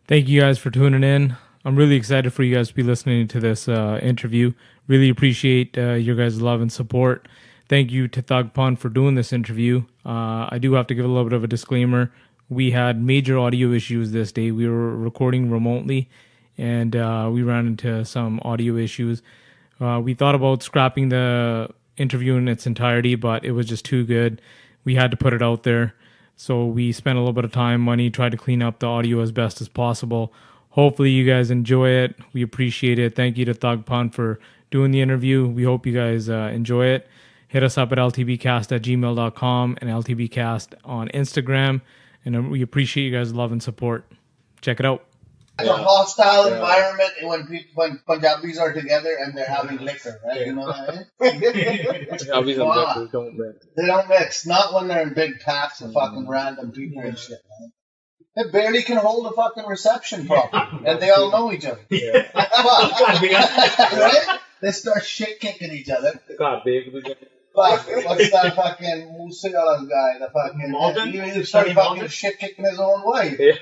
Thank you guys for tuning in. I'm really excited for you guys to be listening to this interview. Really appreciate your guys' love and support. Thank you to Thugpun for doing this interview. I do have to give a little bit of a disclaimer. We had major audio issues this day. We were recording remotely, and we ran into some audio issues. We thought about scrapping the interview in its entirety, but it was just too good. We had to put it out there. So we spent a little bit of time, money, tried to clean up the audio as best as possible. Hopefully you guys enjoy it. We appreciate it. Thank you to Thugpun for doing the interview. We hope you guys enjoy it. Hit us up at ltbcast@gmail.com and ltbcast on Instagram. And we appreciate you guys' love and support. Check it out. It's a hostile environment when Punjabis are together and they're having liquor, right? Yeah. You know what I mean? Punjabis and liquor don't mix. They don't mix. Not when they're in big packs of fucking random people and shit, man. They barely can hold a fucking reception properly, and they all know each other. Yeah. Right? They start shit kicking each other. Fuck, what's that fucking Musicala guy? The fucking he started fucking shit kicking his own wife. Yeah.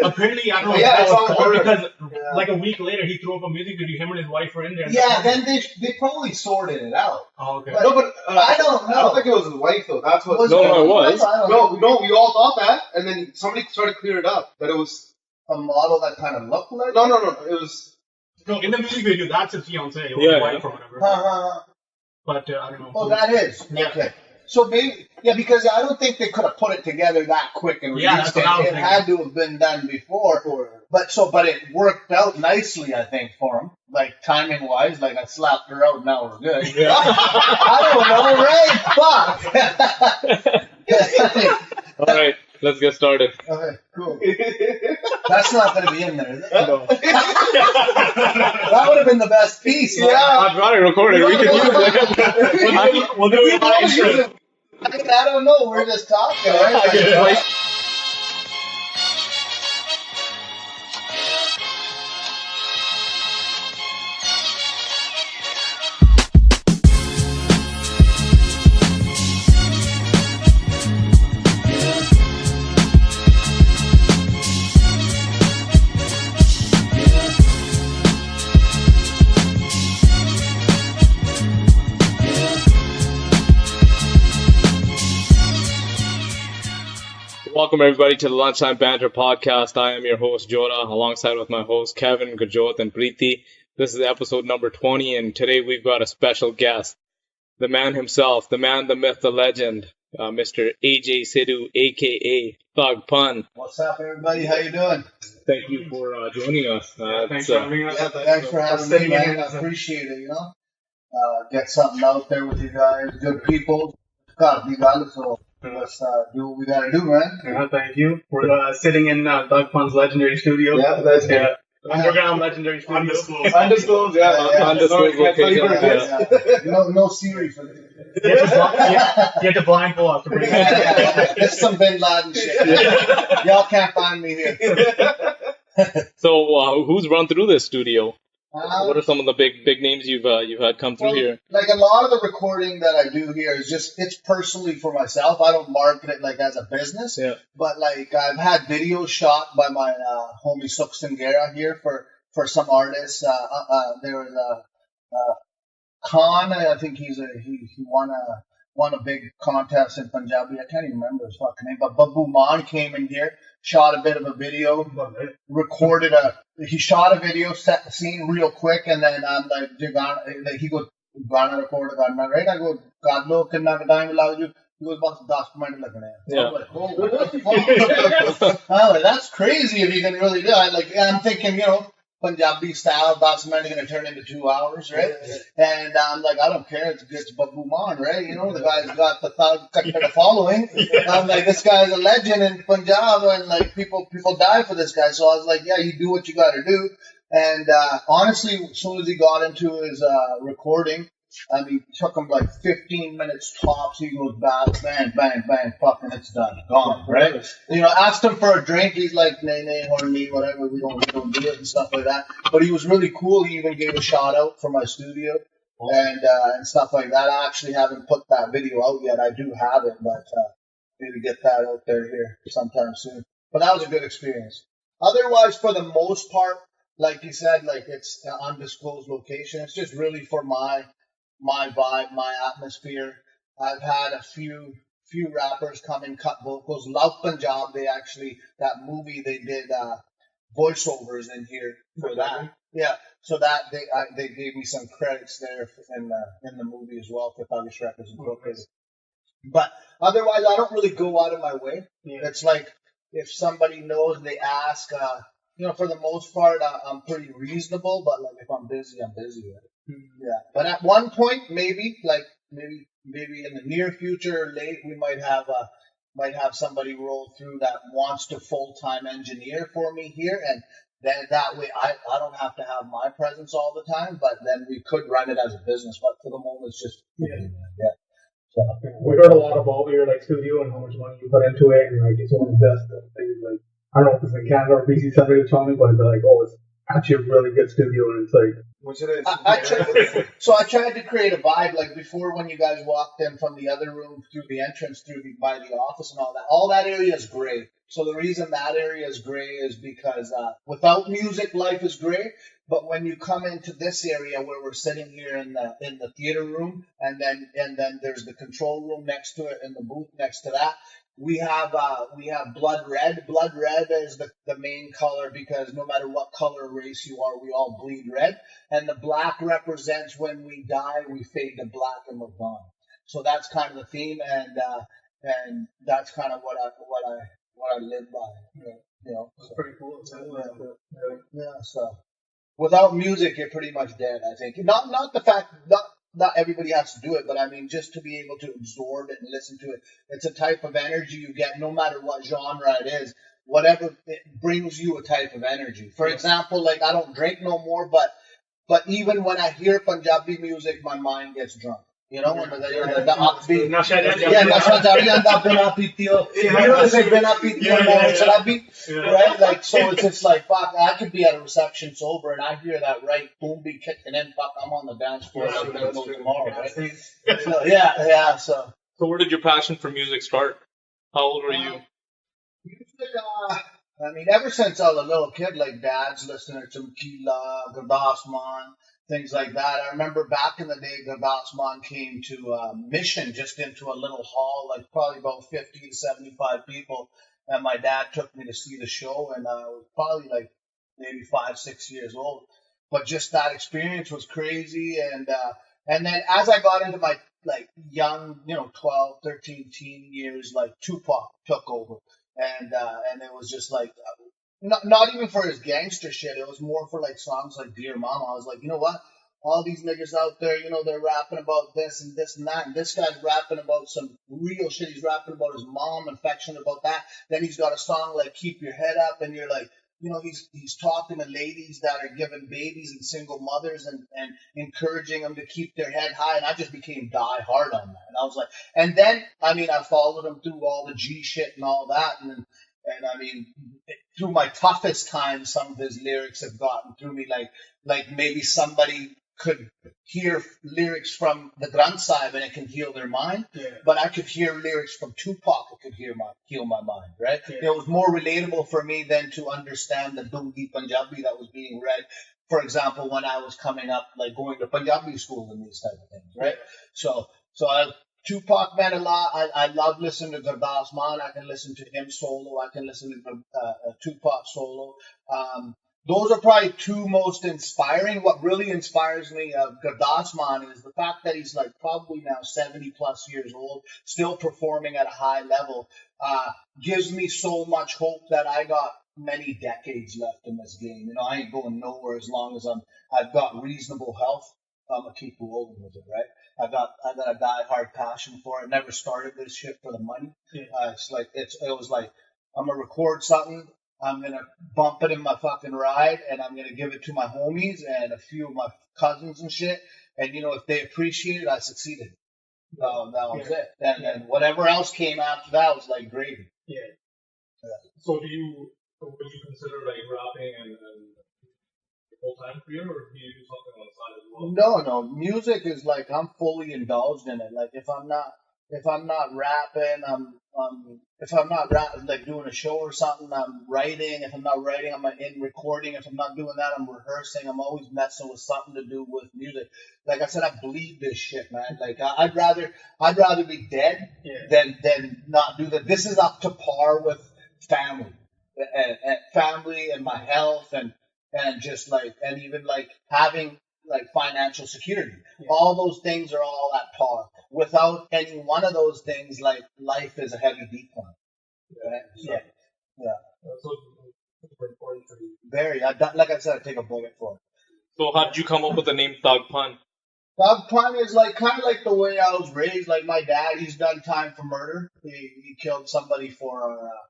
apparently, I don't know. Yeah, because like a week later, he threw up a music video. Him and his wife were in there. Yeah, then they probably sorted it out. Oh, okay. No, but I don't know. I don't think it was his wife though. That's what. No, it was. No, we all thought that, and then somebody started to clear it up that it was a model that kind of looked like. No. It was. No, in the music video, that's his fiance or wife or whatever. But I don't know. Oh, that is? Yeah. Okay. So maybe, because I don't think they could have put it together that quick and released it. It had to have been done before. But it worked out nicely, I think, for him. Like, timing-wise, like I slapped her out, now we're good. Yeah. I don't know, right? Fuck! All right, let's get started. Okay, cool. That's not going to be in there, is it? No. That would have been the best piece. Yeah. I've got it recorded. We can use it. We'll do it. I don't know. We're just talking, right? Welcome everybody to the Lunchtime Banter Podcast. I am your host Jora, alongside with my hosts Kevin, Gurjot, and Preeti. This is episode number 20, and today we've got a special guest, the man himself, the man, the myth, the legend, Mr. AJ Sidhu, aka Thugpun. What's up, everybody? How you doing? Thank you for joining us. Thanks for having us. Thanks for having me, man. I appreciate it. Get something out there with you guys. Good people. God, be valid. So. Let's do what we gotta do, man. Yeah, thank you. We're sitting in Thugpun's legendary studio. Yeah, that's good. Underground legendary studio. Undisclosed, yeah. Undisclosed location. No Siri for this. You have to blindfold us to bring it. It's some Bin Laden shit. Y'all can't find me here. So, who's run through this studio? What are some of the big names you've had come through here? Like a lot of the recording that I do here is it's personally for myself. I don't market it like as a business. Yeah. But like I've had videos shot by my homie Sukh Singera here for some artists. There was Khan. I think he won a big contest in Punjabi. I can't even remember his fucking name. But Babu Maan came in here, shot a bit of a video, he shot a video, set the scene real quick, and then I'm like, he goes, Gana record karna, right? I go, kar lo, kinna ka time lag ju? He goes, bas 10 minute lagane. Yeah. I'm like, oh, what the fuck? I'm like, that's crazy if you can really do it. I'm thinking, Punjabi style, 10 minutes going to turn into 2 hours, right? And I'm like, I don't care. It's Babu Maan, right? The guy's got the following. I'm like, this guy's a legend in Punjab, and like people die for this guy. So I was like, yeah, you do what you got to do. And honestly, as soon as he got into his recording, it took him like 15 minutes tops. He goes back, bang, bang, bang, fucking it's done, gone, right? Asked him for a drink. He's like, nay, horny, whatever. We don't do it and stuff like that. But he was really cool. He even gave a shout out for my studio and stuff like that. I actually haven't put that video out yet. I do have it, but maybe get that out there here sometime soon. But that was a good experience. Otherwise, for the most part, like you said, like it's an undisclosed location. It's just really for my vibe, my atmosphere. I've had a few rappers come and cut vocals. Love Punjab, they actually that movie they did voiceovers in here for that. Yeah, so that they gave me some credits there in the movie as well for Thuggish Records Incorporated. But otherwise, I don't really go out of my way. Yeah. It's like if somebody knows, they ask. For the most part, I'm pretty reasonable. But like if I'm busy, I'm busy with it. Mm-hmm. Yeah. But at one point, maybe in the near future, late, we might have somebody roll through that wants to full-time engineer for me here, and then that way I don't have to have my presence all the time. But then we could run it as a business. But for the moment, it's just yeah. So, we heard a lot about your studio and how much money you put into it, and it's one of the best things. I don't know if it's in Canada or BC. Somebody was telling me, but they're like, oh, it's actually a really good studio, and it's which it is. So I tried to create a vibe before when you guys walked in from the other room through the entrance by the office and all that. All that area is gray. So the reason that area is gray is because without music, life is gray. But when you come into this area where we're sitting here in the theater room, and then there's the control room next to it and the booth next to that, we have blood red. Blood red is the main color because no matter what color race you are, we all bleed red. And the black represents when we die, we fade to black and we're gone. So that's kind of the theme, and that's kind of what I live by. That's pretty cool. Yeah. So. Without music, you're pretty much dead, I think. Not the fact, not everybody has to do it, but I mean, just to be able to absorb it and listen to it. It's a type of energy you get no matter what genre it is. Whatever, it brings you a type of energy. For example, I don't drink no more, but even when I hear Punjabi music, my mind gets drunk. When the upbeat. Right? So it's just fuck, I could be at a reception sober and I hear that right boom beat kicking in, fuck, I'm on the dance floor there's no tomorrow, right? So where did your passion for music start? How old were you? Music, ever since I was a little kid, dad's listening to Kila, Gurdas Man, things like that. I remember back in the day, Gurdas Man came to Mission, just into a little hall, probably about 50 to 75 people. And my dad took me to see the show, and I was probably maybe 5, 6 years old. But just that experience was crazy. And then as I got into my young, 12, 13 teen years, Tupac took over. And it was just not even for his gangster shit. It was more for songs like Dear Mama. I was like, you know what? All these niggas out there, they're rapping about this and this and that. And this guy's rapping about some real shit. He's rapping about his mom, affectionate about that. Then he's got a song like Keep Your Head Up. And you're he's talking to ladies that are giving babies and single mothers and encouraging them to keep their head high. And I just became die hard on that. And I was and then, I followed him through all the G shit and all that. And through my toughest times, some of his lyrics have gotten through me like maybe somebody could hear lyrics from the Granth Sahib and it can heal their mind, but I could hear lyrics from Tupac, it could heal my mind, right? Yeah. It was more relatable for me than to understand the Dungi Punjabi that was being read, for example, when I was coming up, going to Punjabi school and these type of things, right? So Tupac meant a lot. I love listening to Gurdas Man. I can listen to him solo. I can listen to Tupac solo. Those are probably two most inspiring. What really inspires me of Gurdas Man is the fact that he's probably now 70 plus years old, still performing at a high level. Gives me so much hope that I got many decades left in this game. I ain't going nowhere as long as I've got reasonable health. I'm gonna keep rolling with it, right? I got a die-hard passion for it. Never started this shit for the money. Yeah. It was I'm gonna record something. I'm going to bump it in my fucking ride, and I'm going to give it to my homies and a few of my cousins and shit. And, if they appreciate it, I succeeded. That was it. And then whatever else came after that was like gravy. Yeah. So would you consider rapping and full-time career, or do you do something on the side as well? No. Music is I'm fully indulged in it. If I'm not if I'm not rapping, if I'm not like doing a show or something, I'm writing. If I'm not writing, I'm in recording. If I'm not doing that, I'm rehearsing. I'm always messing with something to do with music. Like I said, I bleed this shit, man. Like I'd rather be dead than not do that. This is up to par with family and family and my health and just like, and even like having like financial security. All those things are all at par. Without any one of those things, like life is a heavy decline. Right? Yeah. That's super important for you. Very. Like I said, I take a bullet for it. So how did you come up with the name Thugpun? Thugpun is like kind of like the way I was raised. Like my dad, he's done time for murder. He killed somebody for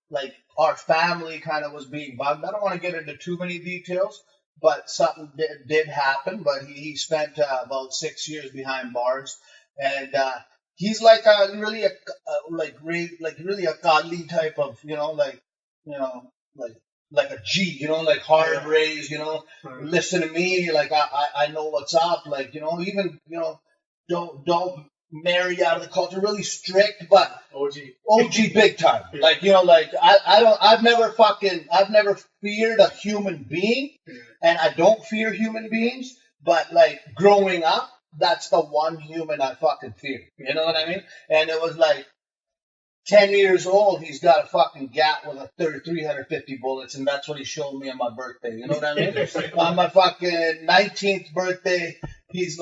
like our family kind of was being bugged. I don't want to get into too many details, but something did happen. But he spent about 6 years behind bars, and he's like really a godly type of like a G, like hard raised, listen to me, like I know what's up, like even don't marry out of the culture, really strict, but OG big time. Like like I've never feared a human being, and I don't fear human beings, but like growing up, that's the one human I fucking fear. You know what I mean? And it was like 10 years old, he's got a fucking gat with a 350 bullets, and that's what he showed me on my birthday. You know what I mean? On my fucking 19th birthday, he's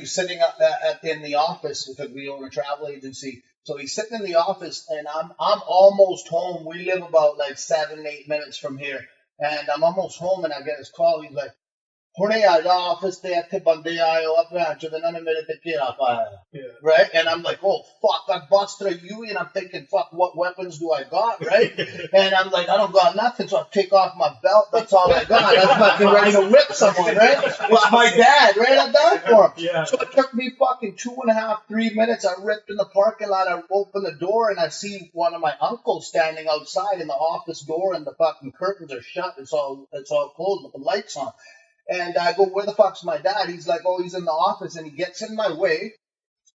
sitting up in the office because we own a travel agency. So he's sitting in the office, and I'm almost home. We live about like 7-8 minutes from here, and I'm almost home, and I get his call. He's like, "Hune aaja office te aithe bande aaye ho apne acho de na mere te kera paaya." Right? And I'm like, "Oh fuck, I busted a Yui," and I'm thinking, "Fuck, what weapons do I got?" Right? And I'm like, "I don't got nothing," so I take off my belt. That's all I got. I'm fucking ready to whip someone, right? Well, my dad, right? I died for him. Yeah. So it took me fucking 2.5-3 minutes. I ripped in the parking lot. I open the door, and I see one of my uncles standing outside in the office door, and the fucking curtains are shut. It's all closed with the lights on. And I go, "Where the fuck's my dad?" He's like, "Oh, he's in the office," and he gets in my way.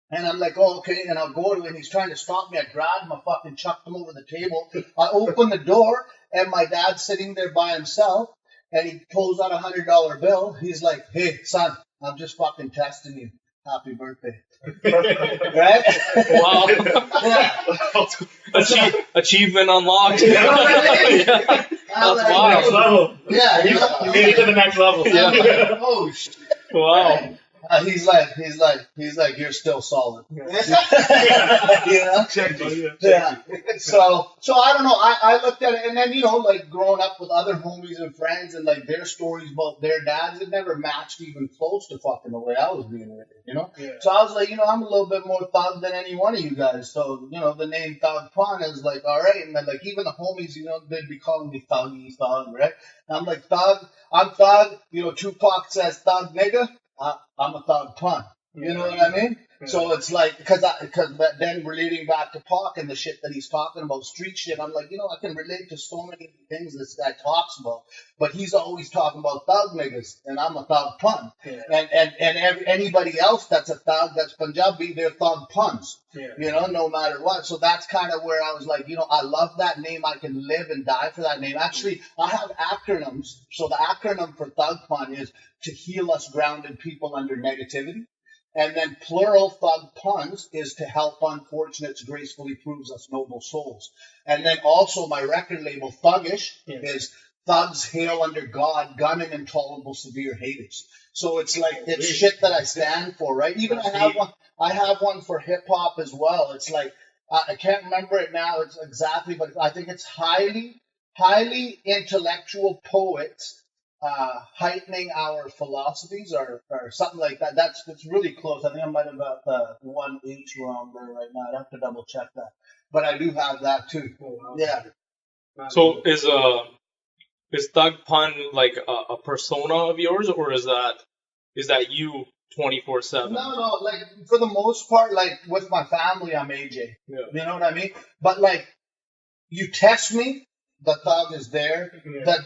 And I'm like, "Oh, okay." And I'll go to him, and he's trying to stop me. I grabbed him, I fucking chucked him over the table. I open the door, and my dad's sitting there by himself, and he pulls out a $100 bill. He's like, "Hey, son, I'm just fucking testing you. Happy birthday." Right? Wow. Achievement unlocked. You know what I mean? Yeah. That's like, wild. Next level. Yeah. You made it to the next level. Yeah. Oh, shit. Wow. He's like, "You're still solid." You know? Yeah. So I don't know. I looked at it, and then like growing up with other homies and friends, and like their stories about their dads, it never matched even close to fucking the way I was being raised. Yeah. So I was like, I'm a little bit more thug than any one of you guys. So the name Thugpun is like, all right, and then like even the homies, they'd be calling me Thuggy Thug, right? And I'm like, Thug, I'm Thug. Tupac says Thug nigga. I'm a Thugpun. You know what I mean? Yeah. So it's like, because then relating back to Pac and the shit that he's talking about, street shit, I'm like, I can relate to so many things this guy talks about, but he's always talking about thug niggas, and I'm a Thugpun. Yeah. And anybody else that's a thug, that's Punjabi, they're Thugpuns. Yeah. No matter what. So that's kind of where I was like, I love that name. I can live and die for that name. Actually, I have acronyms. So the acronym for Thugpun is to heal us grounded people under negativity. And then plural Thugpuns is to help unfortunates gracefully proves us noble souls. And then also my record label Thuggish is thugs hail under God, gun and intolerable severe haters. So it's like it's shit that I stand for, right? Even I have one for hip hop as well. It's like I can't remember it now. It's exactly, but I think it's highly intellectual poets heightening our philosophies or something like that. It's really close. I think I might have got the 1H wrong there right now. I'd have to double check that. But I do have that too. Oh, wow. Yeah. So is Thugpun like a persona of yours, or is that you 24/7? No. Like for the most part, like with my family, I'm AJ. Yeah. You know what I mean? But like, you test me. The thug is there. Yeah.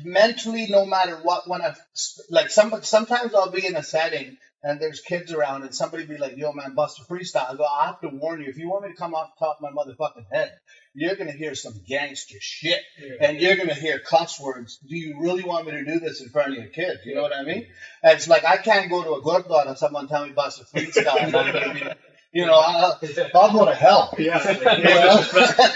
Mentally, no matter what, when sometimes I'll be in a setting and there's kids around, and somebody be like, yo, man, bust a freestyle. I go, I have to warn you, if you want me to come off the top of my motherfucking head, you're going to hear some gangster shit, and you're going to hear cuss words. Do you really want me to do this in front of your kids? You know what I mean? And it's like, I can't go to a gurdwara and someone tell me bust a freestyle, and I'm going to be, you know, I'll go to hell. Yeah. You know?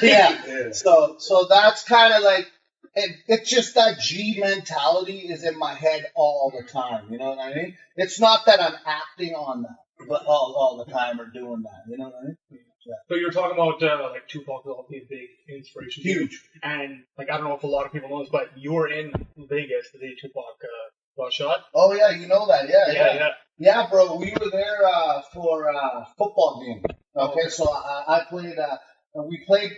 Yeah. So that's kind of like, it's just that G mentality is in my head all the time. You know what I mean? It's not that I'm acting on that, but all the time or doing that. You know what I mean? Yeah. So you were talking about like Tupac was obviously a big inspiration. Huge. And like I don't know if a lot of people know this, but you were in Vegas the day Tupac got shot. Oh yeah, you know that. Yeah. Yeah, bro. We were there for a football game. Okay, so I played. We played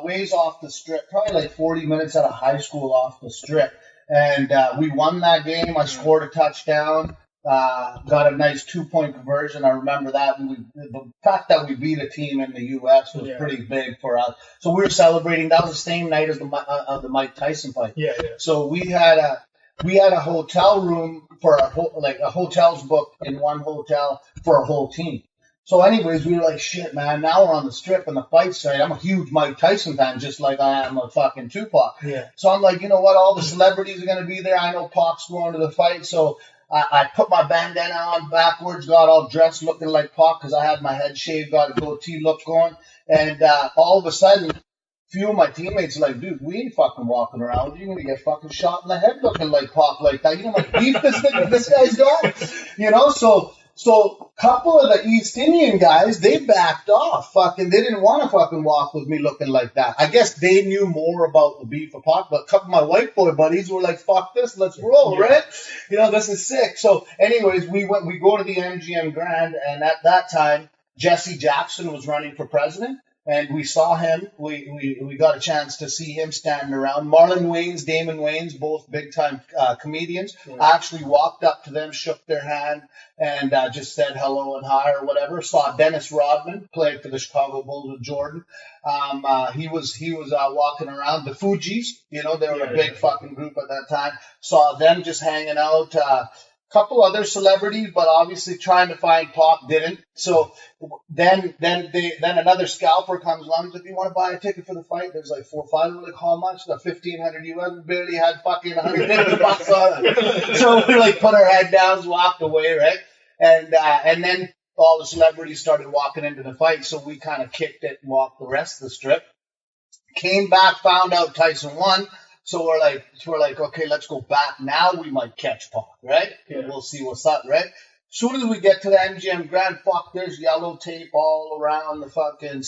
ways off the strip, probably like 40 minutes out of high school off the strip, and we won that game. I scored a touchdown. Got a nice 2-point conversion. I remember that. The fact that we beat a team in the U.S. was pretty big for us. So we were celebrating. That was the same night as the Mike Tyson fight. Yeah. So we had a hotel room for a hotel's booked in one hotel for a whole team. So anyways, we were like, shit, man, now we're on the strip and the fight site. I'm a huge Mike Tyson fan, just like I am a fucking Tupac. Yeah. So I'm like, you know what? All the celebrities are going to be there. I know Pac's going to the fight. So I put my bandana on backwards, got all dressed looking like Pac because I had my head shaved, got a goatee look going. And all of a sudden, a few of my teammates are like, dude, we ain't fucking walking around. You're going to get fucking shot in the head looking like Pac like that. You know how much beef this guy's got? You know, so a couple of the East Indian guys, they backed off. Fucking, they didn't want to fucking walk with me looking like that. I guess they knew more about the beef of Pac, but a couple of my white boy buddies were like, fuck this, let's roll, right? You know, this is sick. So anyways, we go to the MGM Grand, and at that time, Jesse Jackson was running for president. And we saw him. We got a chance to see him standing around. Marlon Wayans, Damon Wayans, both big-time comedians. I actually walked up to them, shook their hand, and just said hello and hi or whatever. Saw Dennis Rodman, played for the Chicago Bulls with Jordan. He was walking around. The Fugees, you know, they were a big fucking group at that time. Saw them just hanging out. Couple other celebrities, but obviously trying to find Pac didn't. So then another scalper comes along. He's like, you want to buy a ticket for the fight? There's like 4 or 5. We're like, how much? The $1,500 US. We barely had fucking $150 on it. So we like put our head down, walked away, right? And then all the celebrities started walking into the fight. So we kind of kicked it and walked the rest of the strip. Came back, found out Tyson won. So we're like, okay, let's go back. Now we might catch Pac, right? Yeah. We'll see what's up, right? Soon as we get to the MGM Grand, there's yellow tape all around the fucking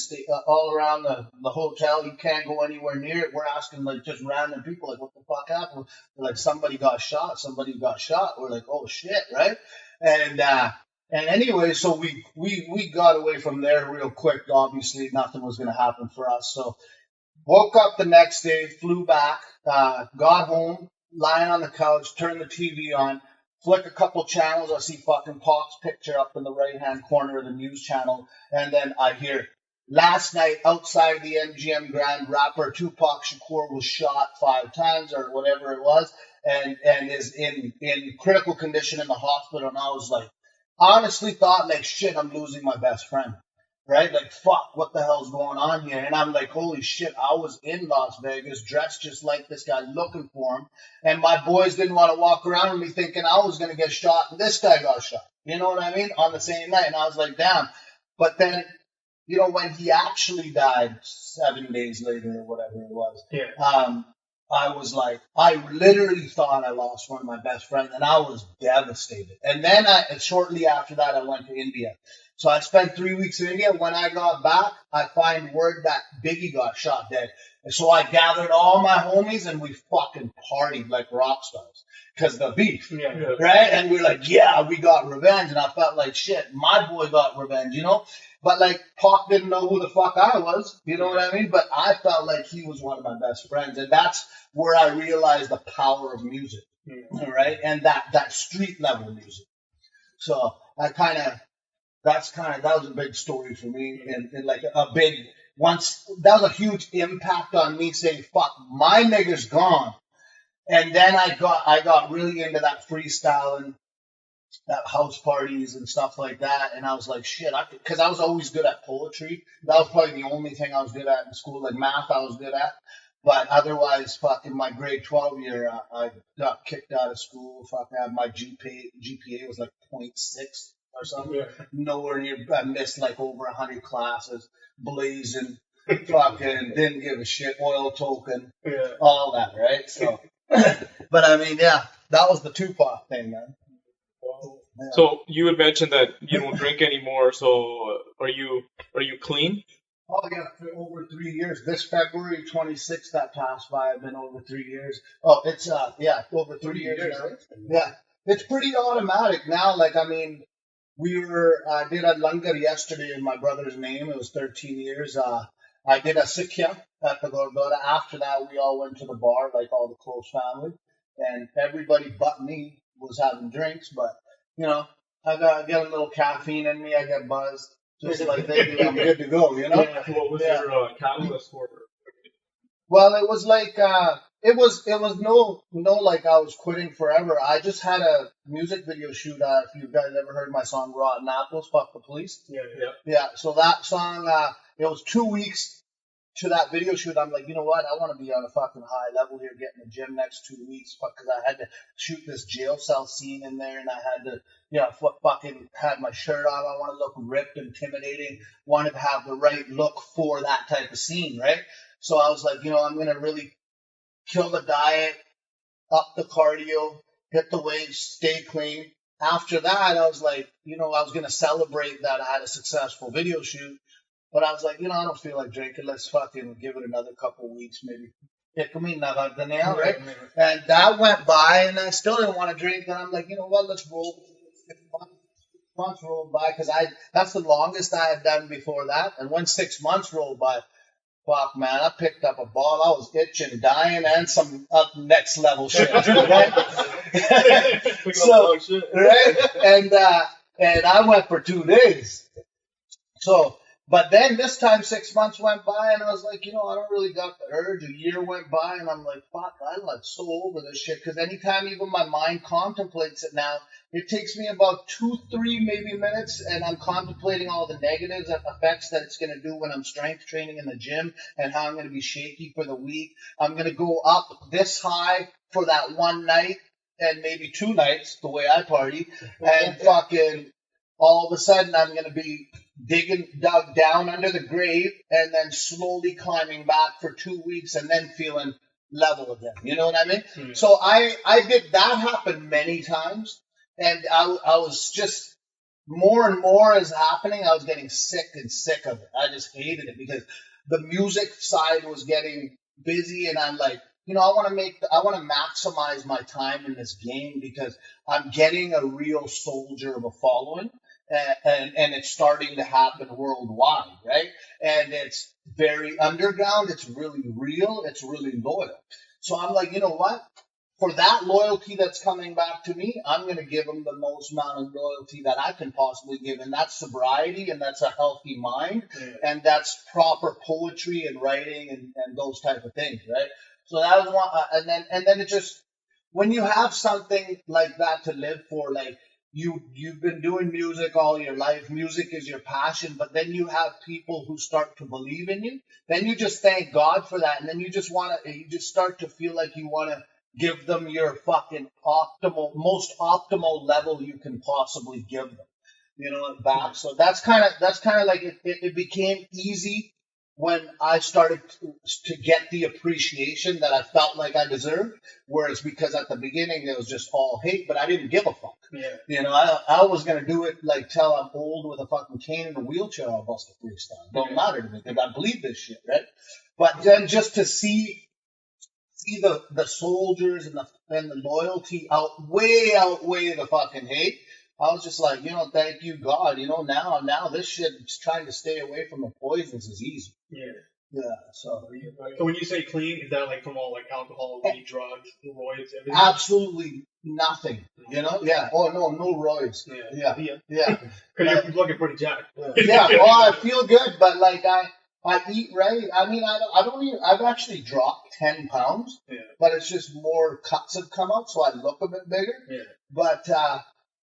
all around the hotel. You can't go anywhere near it. We're asking like just random people, like, what the fuck happened? We're like, somebody got shot. We're like, oh shit, right? And anyway, so we got away from there real quick. Obviously, nothing was gonna happen for us. So woke up the next day, flew back, got home, lying on the couch, turned the TV on, flick a couple channels. I see fucking Pac's picture up in the right-hand corner of the news channel. And then I hear, last night outside the MGM Grand, rapper Tupac Shakur was shot 5 times or whatever it was and is in critical condition in the hospital. And I was like, honestly thought like, shit, I'm losing my best friend. Right? Like, fuck, what the hell's going on here? And I'm like, holy shit, I was in Las Vegas, dressed just like this guy, looking for him. And my boys didn't want to walk around with me thinking I was going to get shot, and this guy got shot. You know what I mean? On the same night. And I was like, damn. But then, you know, when he actually died 7 days later or whatever it was, I was like, I literally thought I lost one of my best friends, and I was devastated. And then shortly after that, I went to India. So I spent 3 weeks in India. When I got back, I find word that Biggie got shot dead. And so I gathered all my homies and we fucking partied like rock stars because the beef, right? And we were like, yeah, we got revenge. And I felt like, shit, my boy got revenge, you know? But like Pac didn't know who the fuck I was, you know what I mean? But I felt like he was one of my best friends. And that's where I realized the power of music, right? And that street level music. So that was a big story for me, and like that was a huge impact on me saying, fuck, my nigga's gone. And then I got really into that freestyling, at house parties and stuff like that. And I was like, shit, because I was always good at poetry. That was probably the only thing I was good at in school. Like math, I was good at. But otherwise, fucking my grade 12 year, I got kicked out of school. Fucking my GPA was like 0.6 or something. Yeah. Nowhere near. I missed like over 100 classes, blazing, fucking didn't give a shit, oil token, all that, right? So, but I mean, yeah, that was the Tupac thing, man. Yeah. So you had mentioned that you don't drink anymore. So are you clean? Oh, yeah, for over 3 years. This February 26th that passed by, I've been over 3 years. Oh, it's, over 3 years now. Yeah. It's pretty automatic now. Like, I mean, did a langar yesterday in my brother's name. It was 13 years. I did a Sikhya at the Gurdwara. After that, we all went to the bar, like all the close family. And everybody but me was having drinks. But, you know, I get a little caffeine in me. I get buzzed. Just like they do, I'm good to go, you know? Yeah. What was your catalyst for it? Well, it was like, it was no, like I was quitting forever. I just had a music video shoot. If you guys ever heard my song Rotten Apples, Fuck the Police. Yeah. So that song, it was 2 weeks to that video shoot. I'm like, you know what? I want to be on a fucking high level here, get in the gym next 2 weeks, because I had to shoot this jail cell scene in there, and I had to, fucking had my shirt on. I want to look ripped, intimidating, wanted to have the right look for that type of scene, right? So I was like, I'm going to really kill the diet, up the cardio, hit the weights, stay clean. After that, I was like, I was going to celebrate that I had a successful video shoot. But I was like, I don't feel like drinking. Let's fucking give it another couple of weeks, maybe. Right? And that went by, and I still didn't want to drink. And I'm like, let's roll. 6 months rolled by, because that's the longest I had done before that. And when 6 months rolled by, fuck, man, I picked up a ball. I was itching, dying, and some next level shit. Right? Right? And I went for 2 days. So, but then this time 6 months went by, and I was like, I don't really got the urge. A year went by, and I'm like, fuck, I'm like so over this shit. Because anytime even my mind contemplates it now, it takes me about 2-3 maybe minutes, and I'm contemplating all the negative effects that it's going to do when I'm strength training in the gym, and how I'm going to be shaky for the week. I'm going to go up this high for that one night, and maybe 2 nights, the way I party, and fucking all of a sudden I'm going to be dug down under the grave, and then slowly climbing back for 2 weeks, and then feeling level again. You know what I mean? Mm-hmm. So I did that happen many times, and I was just more and more is happening. I was getting sick and sick of it. I just hated it because the music side was getting busy, and I'm like, I want to maximize my time in this game, because I'm getting a real soldier of a following. And it's starting to happen worldwide, right? And it's very underground. It's really real. It's really loyal. So I'm like, you know what? For that loyalty that's coming back to me, I'm going to give them the most amount of loyalty that I can possibly give. And that's sobriety, and that's a healthy mind, and that's proper poetry and writing and those type of things, right? So that was one. And then it just, when you have something like that to live for, like, You've been doing music all your life. Music is your passion, but then you have people who start to believe in you. Then you just thank God for that, and then you just start to feel like you want to give them your fucking most optimal level you can possibly give them. Back. So that's kind of like it became easy when I started to get the appreciation that I felt like I deserved, whereas because at the beginning it was just all hate, but I didn't give a fuck. Yeah. I was going to do it like till I'm old with a fucking cane and a wheelchair. I'll bust a freestyle. Don't matter to me, because I believe this shit, right? But then just to see the soldiers and the loyalty outweigh the fucking hate, I was just like, thank you, God. Now this shit, trying to stay away from the poisons is easy. Yeah. So when you say clean, is that like from all like alcohol, weed, drugs, roids, everything? Absolutely nothing. Yeah. Oh no roids. Yeah. Because you're looking pretty jacked. Yeah. Well, I feel good, but like I eat right. I mean, I've actually dropped 10 pounds, but it's just more cuts have come out, so I look a bit bigger. Yeah. But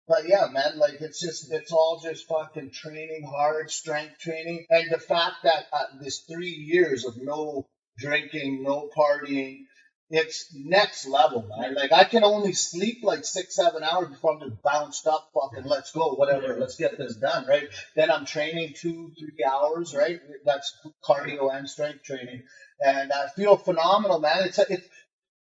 But yeah, man, like it's all just fucking training hard, strength training. And the fact that this 3 years of no drinking, no partying, it's next level, man. Like I can only sleep like 6, 7 hours before I'm just bounced up, fucking let's go, whatever, let's get this done, right? Then I'm training 2, 3 hours, right? That's cardio and strength training. And I feel phenomenal, man. It's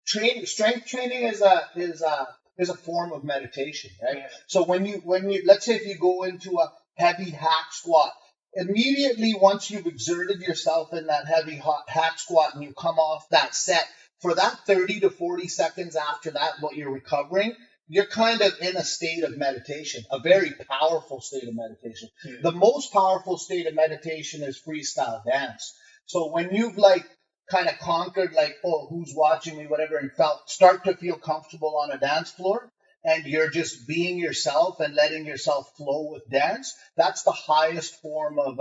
strength training is a form of meditation, right? Yeah. So when you let's say if you go into a heavy hack squat, immediately once you've exerted yourself in that heavy hack squat and you come off that set, for that 30 to 40 seconds after that, what you're recovering, you're kind of in a state of meditation, a very powerful state of meditation. Mm-hmm. The most powerful state of meditation is freestyle dance. So when you've like kind of conquered like, oh, who's watching me, whatever, and start to feel comfortable on a dance floor, and you're just being yourself and letting yourself flow with dance, that's the highest form of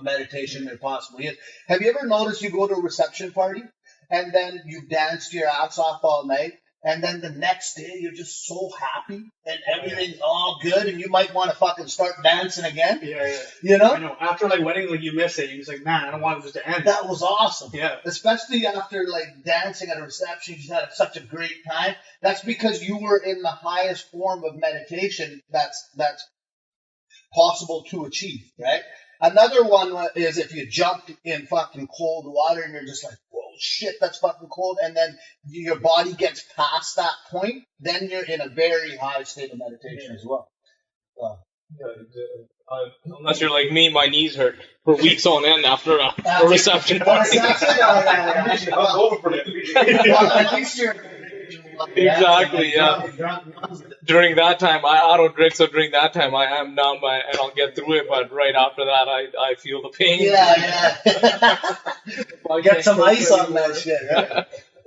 meditation there possibly is. Have you ever noticed you go to a reception party and then you danced your ass off all night, and then the next day you're just so happy and everything's all good, and you might want to fucking start dancing again? Yeah. You know? I know. After like wedding, like you miss it. You're just like, man, I don't want this to end. That was awesome. Yeah. Especially after like dancing at a reception, you had such a great time. That's because you were in the highest form of meditation that's possible to achieve, right? Another one is if you jumped in fucking cold water and you're just like, whoa, shit, that's fucking cold. And then your body gets past that point, then you're in a very high state of meditation as well. Unless you're like me, my knees hurt for weeks on end after a reception party. Exactly, yeah. During that time, I don't drink, so during that time I am numb and I'll get through it. But right after that, I feel the pain. Yeah. Get some ice on that shit, right?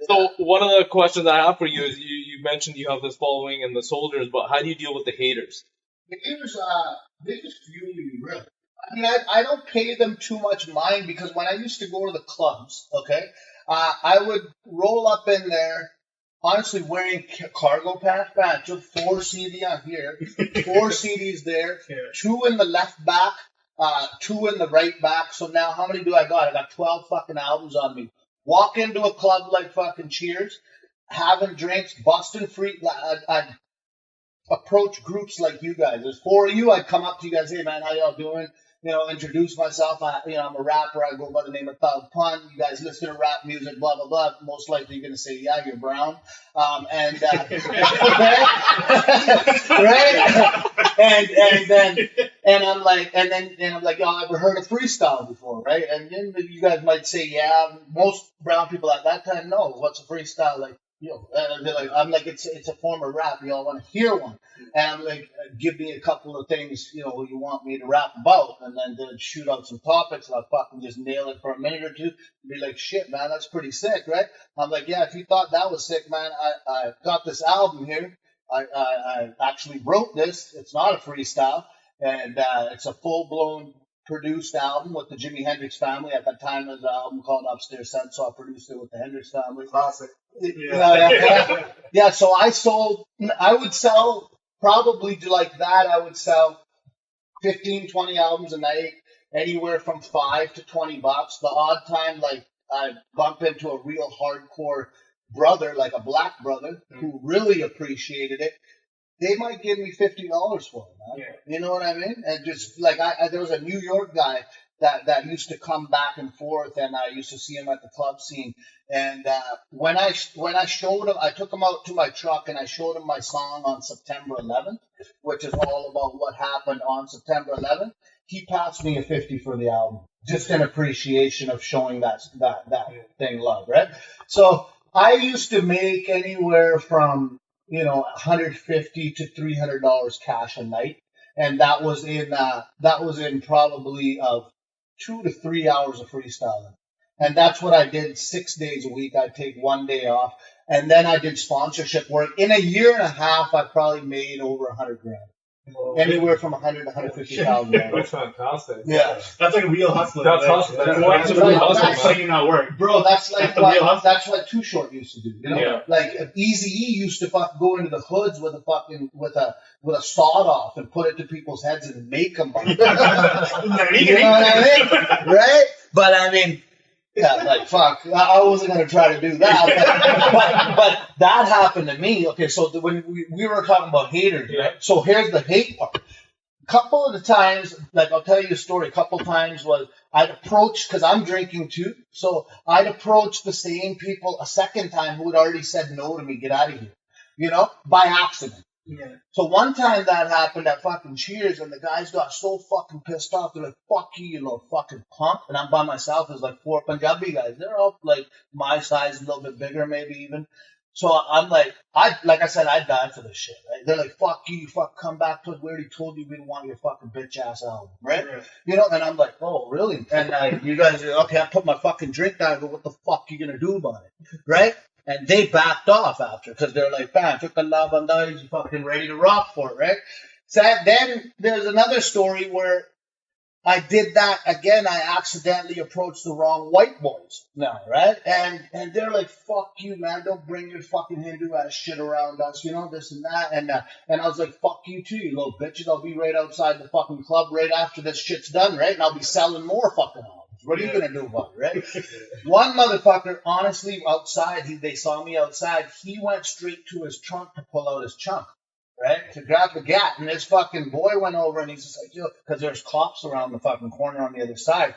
So one of the questions I have for you is you mentioned you have this following in the soldiers, but how do you deal with the haters? The haters, they just fuel you, really. I mean, I don't pay them too much mind because when I used to go to the clubs, okay, I would roll up in there, honestly, wearing cargo pants, just 4 CD on here, 4 CDs there, 2 in the left back, 2 in the right back. So now how many do I got? I got 12 fucking albums on me. Walk into a club like fucking Cheers, having drinks, busting free. I'd approach groups like you guys. There's 4 of you. I'd come up to you guys, hey man, how y'all doing? You know, introduce myself. I'm a rapper. I go by the name of Thugpun. You guys listen to rap music, blah blah blah. Most likely, you're gonna say, yeah, you're brown, right? And I'm like, yo, I've ever heard of freestyle before, right? And then you guys might say, yeah. Most brown people at that time know what's a freestyle like. I'm like, it's a form of rap. Y'all want to hear one? And I'm like, give me a couple of things, you want me to rap about, and then they'd shoot out some topics, and I'll fucking just nail it for a minute or two, and be like, shit, man, that's pretty sick, right? I'm like, yeah, if you thought that was sick, man, I got this album here. I actually wrote this. It's not a freestyle, and it's a full-blown produced album with the Jimi Hendrix family. At that time, there was an album called Upstairs Sun, so I produced it with the Hendrix family. Classic. Yeah, so I would sell probably like that. I would sell 15, 20 albums a night, anywhere from $5 to $20. The odd time, like I'd bump into a real hardcore brother, like a black brother, who really appreciated it. They might give me $50 for it, man. Yeah. You know what I mean? And just like there was a New York guy that used to come back and forth, and I used to see him at the club scene. And when I showed him, I took him out to my truck and I showed him my song on September 11th, which is all about what happened on September 11th. He passed me a 50 for the album, just in appreciation of showing that thing love, right? So I used to make anywhere from $150 to $300 cash a night, and that was in probably of 2 to 3 hours of freestyling, and that's what I did 6 days a week. I'd take 1 day off, and then I did sponsorship work. In a year and a half, I probably made over $100,000. Anywhere from 100 to 150,000. That's fantastic. Yeah. That's like a real hustler. That's right? hustling. That's a real hustler. It's making that work. Bro, that's like That's the real what hustle. that's what Too Short used to do. You know? Yeah. Like Eazy-E used to fucking go into the hoods with a sawed off and put it to people's heads and make them. You know what I mean? Right? But I mean, yeah, like fuck. I wasn't gonna try to do that, but that happened to me. Okay, so when we were talking about haters, right? So here's the hate part. Couple of the times, like I'll tell you a story. A couple times was I'd approach because I'm drinking too, so I'd approach the same people a second time who had already said no to me. Get out of here, you know, by accident. Yeah. So one time that happened at fucking Cheers, and the guys got so fucking pissed off. They're like, "Fuck you, you little fucking punk!" And I'm by myself. There's like 4 Punjabi guys. They're all like my size, a little bit bigger, maybe even. So I'm like, like I said, I'd die for this shit, right? They're like, "Fuck you, come back to us. We already told you we didn't want your fucking bitch ass album, right?" You know, and I'm like, "Oh, really?" And you guys are okay. I put my fucking drink down. I go, "What the fuck you gonna do about it?" Right? And they backed off after because they're like, "Bam, took a love on those, fucking ready to rock for it, right?" So then there's another story where I did that again. I accidentally approached the wrong white boys now, right? And they're like, "Fuck you, man! Don't bring your fucking Hindu ass shit around us, you know, this and that." And I was like, "Fuck you too, you little bitches! I'll be right outside the fucking club right after this shit's done, right? And I'll be selling more fucking albums. What are you gonna do about it, right?" One motherfucker, honestly, outside, they saw me outside. He went straight to his trunk to pull out his chunk. Right? To grab the gat. And this fucking boy went over and he's just like, "Yo," because there's cops around the fucking corner on the other side.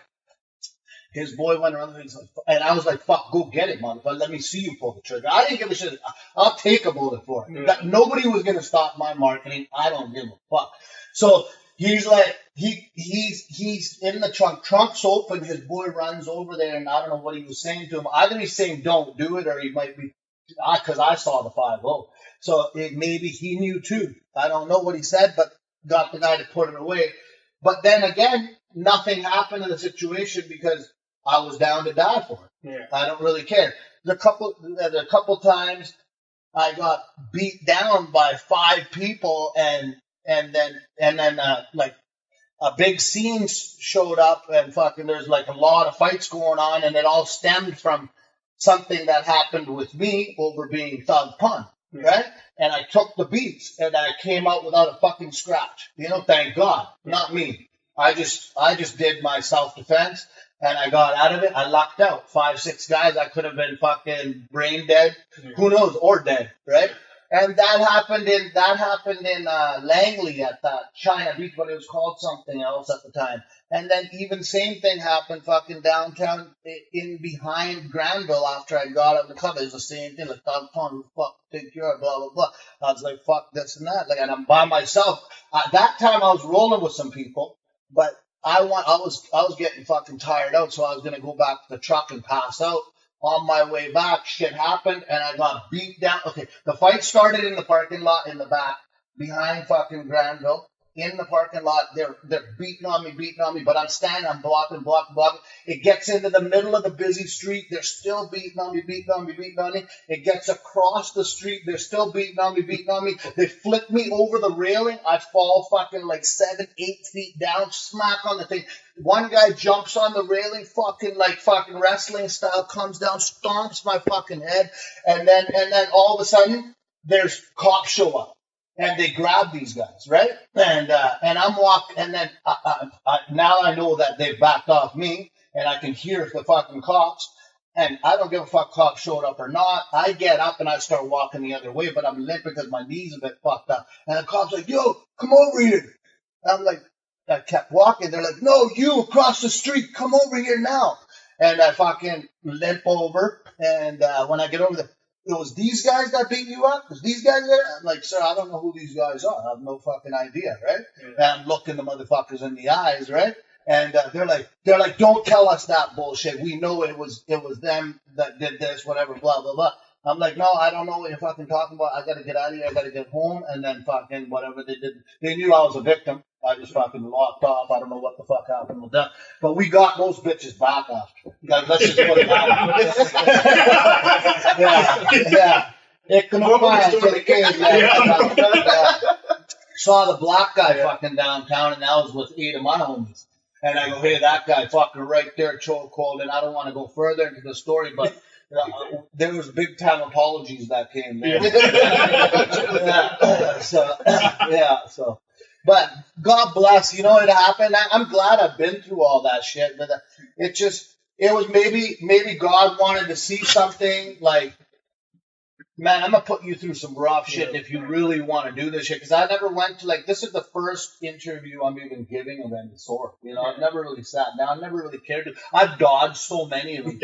His boy went around and he's like, and I was like, "Fuck, go get it, motherfucker. Let me see you pull the trigger." I didn't give a shit. I'll take a bullet for it. That, nobody was going to stop my marketing. I don't give a fuck. So he's like, he's in the trunk. Trunk's open. His boy runs over there and I don't know what he was saying to him. Either he's saying don't do it or he might be, because I saw the 5-0. So maybe he knew too. I don't know what he said, but got the guy to put it away. But then again, nothing happened in the situation because I was down to die for it. Yeah. I don't really care. The couple times I got beat down by 5 people, and then like a big scene showed up, and fucking there's like a lot of fights going on, and it all stemmed from something that happened with me over being Thugpun. Right? And I took the beats and I came out without a fucking scratch. You know, thank God. Not me. I just did my self-defense and I got out of it. I lucked out. 5, 6 guys, I could have been fucking brain dead. Who knows? Or dead, right? And that happened in Langley at China Beach, but it was called something else at the time. And then even same thing happened fucking downtown in behind Granville after I got out of the club. It was the same thing, like Thugpun, fuck, take care, blah, blah, blah. I was like, fuck this and that. Like, and I'm by myself. At that time I was rolling with some people, but I was getting fucking tired out, so I was gonna go back to the truck and pass out. On my way back, shit happened, and I got beat down. Okay, the fight started in the parking lot in the back, behind fucking Granville. In the parking lot, they're beating on me, but I'm standing, I'm blocking. It gets into the middle of the busy street, they're still beating on me. It gets across the street, they're still beating on me. They flip me over the railing, I fall fucking like 7, 8 feet down, smack on the thing. One guy jumps on the railing, fucking wrestling style, comes down, stomps my fucking head, and then all of a sudden, there's cops show up. And they grab these guys, right? And I'm walking, and then now I know that they've backed off me, and I can hear the fucking cops. And I don't give a fuck cops showed up or not. I get up and I start walking the other way, but I'm limping because my knees a bit fucked up. And the cops like, "Yo, come over here." And I'm like, I kept walking. They're like, "No, you across the street, come over here now." And I fucking limp over, and when I get over there, it was these guys that beat you up? Was these guys there? I'm like, "Sir, I don't know who these guys are. I have no fucking idea," right? Yeah. And I'm looking the motherfuckers in the eyes, right? And they're like, "Don't tell us that bullshit. We know it was them that did this, whatever, blah, blah, blah." I'm like, "No, I don't know what you're fucking talking about. I gotta get out of here. I gotta get home." And then fucking whatever they did, they knew I was a victim. I just fucking locked off. I don't know what the fuck happened with that. But we got those bitches back after. Let's just put it out. Yeah. It can apply to the case. saw the black guy fucking downtown, and I was with 8 of my homies. And I go, hey, that guy fucking right there, chokehold. And I don't want to go further into the story, but there was big time apologies that came there. So, but God bless, you know, it happened. I'm glad I've been through all that shit, but it was maybe God wanted to see something like, man, I'm going to put you through some rough shit if you really want to do this shit. Because I never went to, this is the first interview I'm even giving of any sort. You know, I've never really sat down. I've never really cared to. I've dodged so many of them.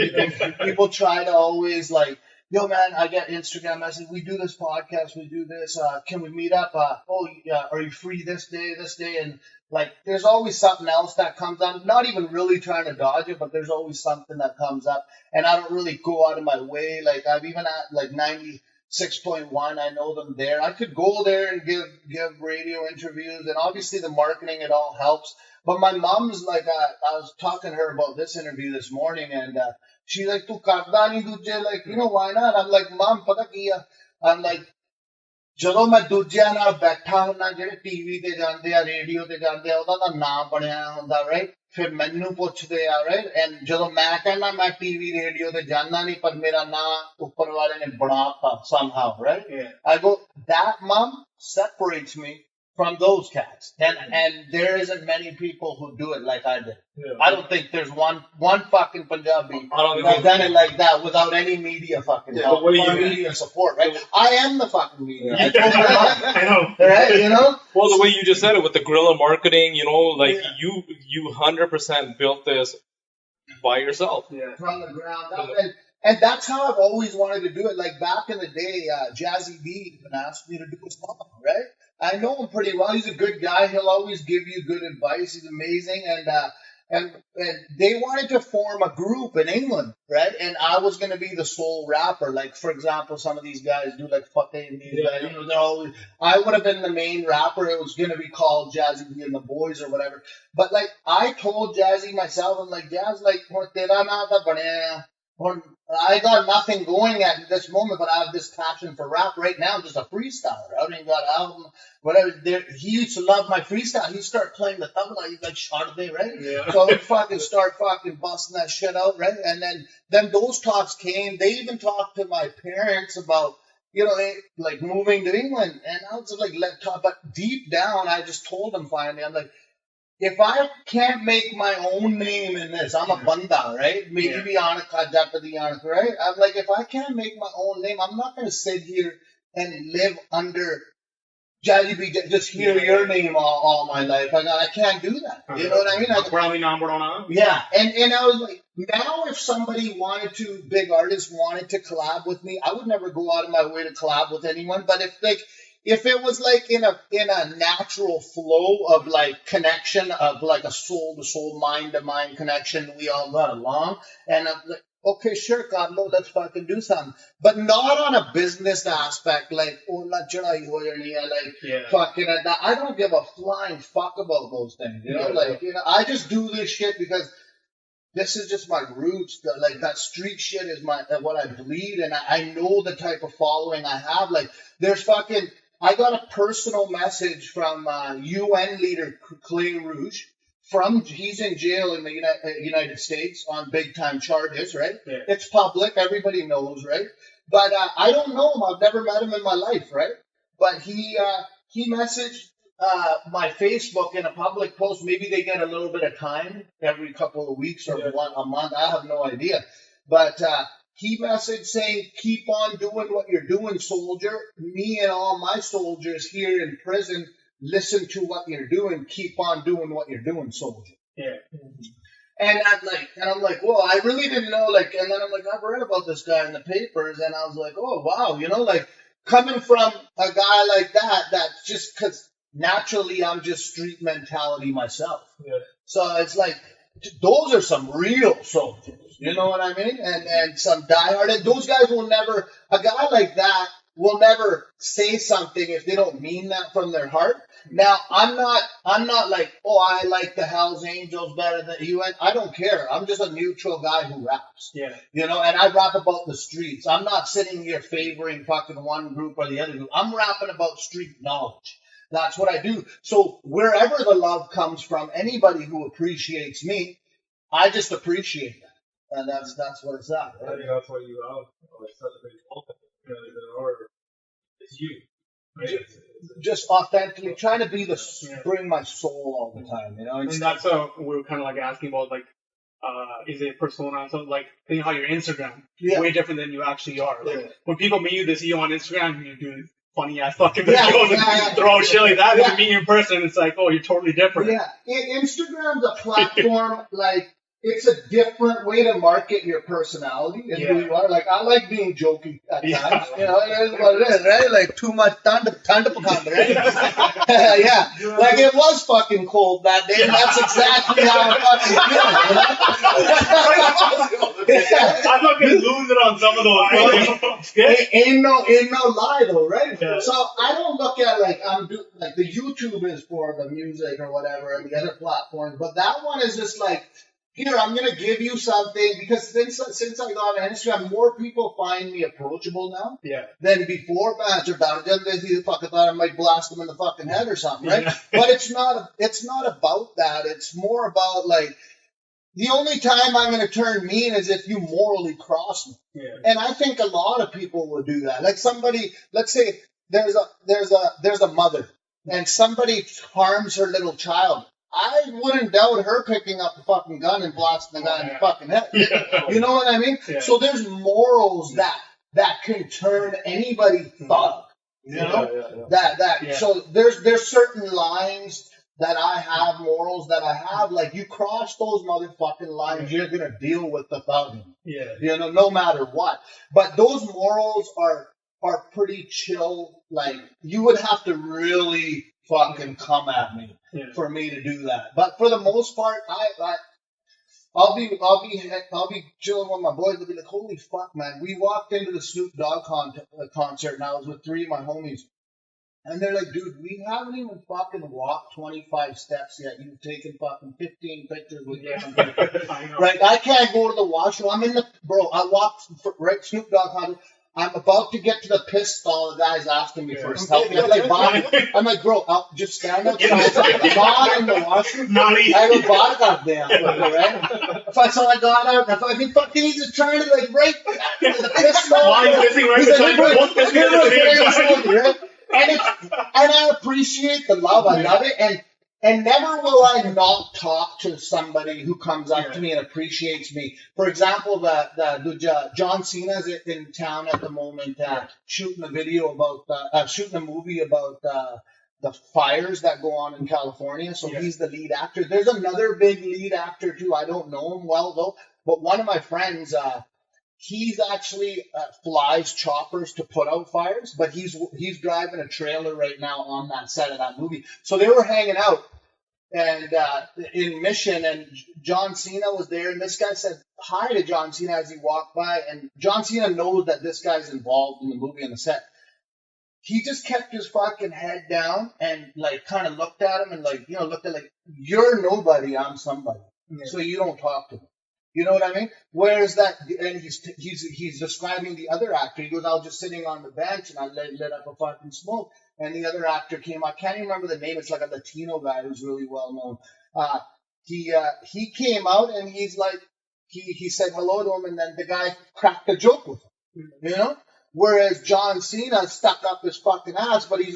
People try to always, yo, man, I get Instagram message. We do this podcast. We do this. Can we meet up? Are you free this day? And, there's always something else that comes on. Not even really trying to dodge it, but there's always something that comes up. And I don't really go out of my way. I've even at 96.1, I know them there. I could go there and give radio interviews. And obviously the marketing, it all helps. But my mom's I was talking to her about this interview this morning. And she's like, tu karda nahi duje, you know, why not? I'm like, Mom, pata kiya? I'm like, ਜਦੋਂ ਮੈਂ ਦੂਜਿਆਂ ਨਾਲ ਬੈਠਾ ਹੁੰਦਾ ਜਿਹੜੇ TV ਤੇ ਜਾਂਦੇ ਆ ਰੇਡੀਓ ਤੇ ਜਾਂਦੇ ਆ ਉਹਦਾ ਤਾਂ ਨਾਂ ਬਣਿਆ ਹੁੰਦਾ ਰਾਈਟ ਫਿਰ ਮੈਨੂੰ ਪੁੱਛਦੇ ਆ ਰਾਈਟ ਐਂਡ ਜਦੋਂ ਮੈਂ ਕਹਿੰਦਾ ਮੈਂ ਟੀਵੀ ਰੇਡੀਓ ਤੇ ਜਾਂਦਾ ਨਹੀਂ ਪਰ ਮੇਰਾ ਨਾਂ ਉੱਪਰ ਵਾਲੇ ਨੇ ਬਣਾਤਾ somehow right I go that mom separates me from those cats and there isn't many people who do it like I did. I don't think there's one fucking Punjabi that's done it like that without any media fucking help, media support, right? I am the fucking media. I know. Right, you know? Well, the way you just said it with the guerrilla marketing, you know, you 100% built this by yourself. Yeah. From the ground up. And that's how I've always wanted to do it. Back in the day, Jazzy B even asked me to do a song, right? I know him pretty well. He's a good guy. He'll always give you good advice. He's amazing. And they wanted to form a group in England, right? And I was going to be the sole rapper. For example, some of these guys do fucking these guys. You know, they're always. I would have been the main rapper. It was going to be called Jazzy B and the Boys or whatever. But I told Jazzy myself, I'm like, Jazz, tera na ta banaya. I got nothing going at this moment, but I have this passion for rap right now. I'm just a freestyler. I haven't got an album, whatever. He used to love my freestyle. He'd start playing the tabla. He's like Sharde, right? Yeah. So I would start busting that shit out, right? And then those talks came. They even talked to my parents about, you know, moving to England. And I was let's talk. But deep down, I just told them finally, I'm like, if I can't make my own name in this, I'm a banda, right? Maybe Anaka, Japati Anaka, right? I'm like, if I can't make my own name, I'm not going to sit here and live under Jazzy, just hear your name all my life. I can't do that. You know what I mean? Yeah. And I was like, now if somebody big artists wanted to collab with me, I would never go out of my way to collab with anyone. But if it was in a natural flow of connection of a soul to soul, mind to mind connection, we all got along. And I'm like, okay, sure, Carlo, let's fucking do something. But not on a business aspect, fucking I don't give a flying fuck about those things. You know, I just do this shit because this is just my roots. That street shit is what I bleed, and I know the type of following I have. There's fucking. I got a personal message from UN leader Clay Rouge. He's in jail in the United States on big time charges, right? Yeah. It's public, everybody knows, right? But I don't know him. I've never met him in my life, right? But he messaged my Facebook in a public post. Maybe they get a little bit of time every couple of weeks or a month. I have no idea. But he messaged saying, keep on doing what you're doing, soldier. Me and all my soldiers here in prison, listen to what you're doing. Keep on doing what you're doing, soldier. Yeah. And I'm like, whoa, I really didn't know, and then I'm like, I've read about this guy in the papers, and I was like, oh, wow, you know, coming from a guy like that's just because naturally I'm just street mentality myself. Yeah. So it's those are some real soldiers. You know what I mean? And some diehard. And those guys will never, a guy like that will never say something if they don't mean that from their heart. Now, I'm not like, oh, I like the Hells Angels better than you. I don't care. I'm just a neutral guy who raps. Yeah. You know, and I rap about the streets. I'm not sitting here favoring fucking one group or the other group. I'm rapping about street knowledge. That's what I do. So wherever the love comes from, anybody who appreciates me, I just appreciate that. And that's what it's at. I Right? think that's why you have such a big following. It's you. Right? Just authentically trying to be bring my soul all the time, you know. And that's we were kind of like asking about, like, is it persona? So, like, think how your Instagram is way different than you actually are. Like, when people meet you, they see you on Instagram and you're doing funny ass fucking videos and throw shit like that. When you meet you in person, it's like, oh, you're totally different. Yeah, Instagram's a platform like. It's a different way to market your personality and who you are. Like, I like being jokey at times. You know, it is what it is, right? Like, too much Thugpun, right? Yeah. Like, it was fucking cold that day, and that's exactly how I fucking feel. I'm fucking losing on some of those. Ain't no lie, though, right? Yeah. So, I don't look at, like, like, the YouTube is for the music or whatever, and the other platforms, but that one is just like, here, I'm going to give you something, because since I got on Instagram, more people find me approachable now than before. I thought I might blast them in the fucking head or something, right? Yeah. But it's not about that. It's more about, like, the only time I'm going to turn mean is if you morally cross me. Yeah. And I think a lot of people will do that. Like somebody, let's say there's a mother, and somebody harms her little child. I wouldn't doubt her picking up the fucking gun and blasting the guy in the fucking head. Yeah. You know what I mean? Yeah. So there's morals that can turn anybody thug. You know? Yeah. So there's certain lines that I have, morals that I have. Like, you cross those motherfucking lines, you're gonna deal with the thug. Yeah. You know, no matter what. But those morals are pretty chill. Like, you would have to really fucking come at me for me to do that. But for the most part, I'll be chilling with my boys. They'll be like, holy fuck, man. We walked into the Snoop Dogg concert, and I was with 3 of my homies. And they're like, dude, we haven't even fucking walked 25 steps yet. You've taken fucking 15 pictures with you. Right? I can't go to the washroom. I walked, Snoop Dogg concert. I'm about to get to the piss stall. The guy's asking me for his help. I'm like, bro, I'll just stand outside. Not in the washroom. I go, vodka damn, right? So I got out. I think fucking he's just trying to, like, break the piss stall. And I appreciate the love. I love it. And never will I not talk to somebody who comes up to me and appreciates me. For example, the John Cena's in town at the moment, shooting a movie about the fires that go on in California. So he's the lead actor. There's another big lead actor too. I don't know him well though, but one of my friends, he's actually flies choppers to put out fires, but he's driving a trailer right now on that set of that movie. So they were hanging out and in Mission, and John Cena was there, and this guy said hi to John Cena as he walked by, and John Cena knows that this guy's involved in the movie on the set. He just kept his fucking head down and, like, kind of looked at him and, like, you know, looked at, like, you're nobody, I'm somebody, so you don't talk to me. You know what I mean? Whereas and he's describing the other actor. He goes, I was just sitting on the bench and I lit up a fucking smoke. And the other actor came, I can't even remember the name. It's like a Latino guy who's really well known. He came out and he's like, he said hello to him, and then the guy cracked a joke with him. You know? Whereas John Cena stuck up his fucking ass, but he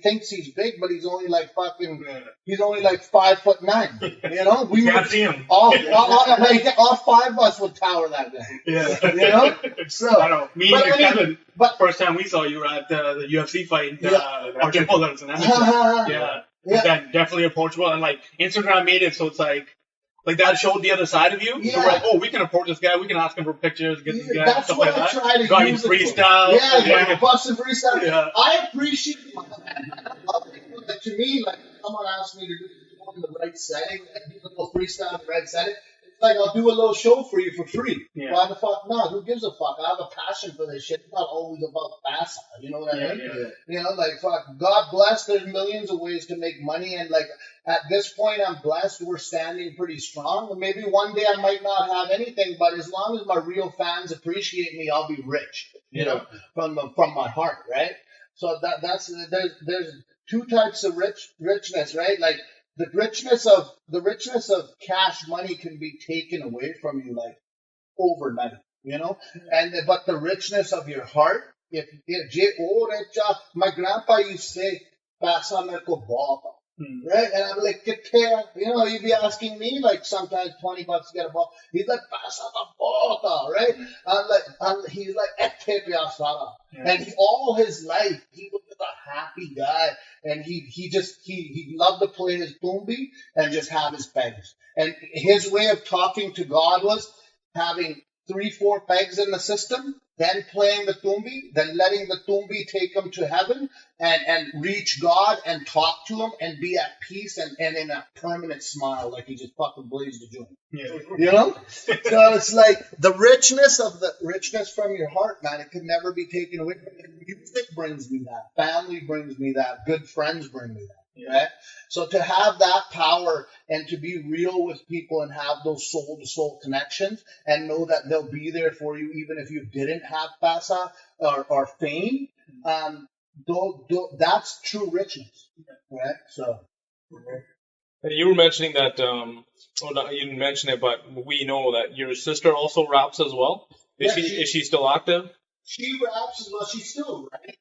thinks he's big, but he's only like 5'9". You know, we can't see him. All 5 of us would tower that guy. Yeah, you know. So I know. Me and Kevin. But first time we saw you were at the UFC fight, Arjun Pullers, and yeah, definitely approachable, and like Instagram made it so it's like that showed the other side of you. Yeah. So we're like, oh, we can approach this guy. We can ask him for pictures, get this guy, that's stuff what like I try to that. use Freestyle. Yeah, busting freestyle. Yeah. I appreciate that. To me, like, someone asked me to do it in the right setting, and do a little freestyle in the right setting. It's like, I'll do a little show for you for free. Yeah. Why the fuck not? Who gives a fuck? I have a passion for this shit. It's not always about fast. You know what I mean? Yeah. You know, like, fuck, God bless, there's millions of ways to make money, and, like, at this point, I'm blessed. We're standing pretty strong. Maybe one day I might not have anything, but as long as my real fans appreciate me, I'll be rich. You know, from my heart, right? So there's two types of richness, right? Like the richness of cash money can be taken away from you like overnight, you know. But the richness of your heart, if my grandpa used to say, "Paisa mere ko bahut hai." Right? And I'm like, you know, you'd be asking me like sometimes $20 to get a ball. He's like, "Paisa to bahut hai," right? He's like, "Ette pya sara." And all his life, he was just a happy guy. And he loved to play his tumbi and just have his pegs. And his way of talking to God was having 3-4 pegs in the system, then playing the tumbi, then letting the tumbi take him to heaven and reach God and talk to him and be at peace and in a permanent smile like he just fucking blazed a joint. Yeah. You know? So it's like the richness from your heart, man, it can never be taken away. Music brings me that. Family brings me that. Good friends bring me that. Right? So to have that power and to be real with people and have those soul-to-soul connections and know that they'll be there for you even if you didn't have paisa or fame, that's true richness, right? So. And you were mentioning that, well, no, you didn't mention it, but we know that your sister also raps as well. Is she still active? She raps as well. She still writes.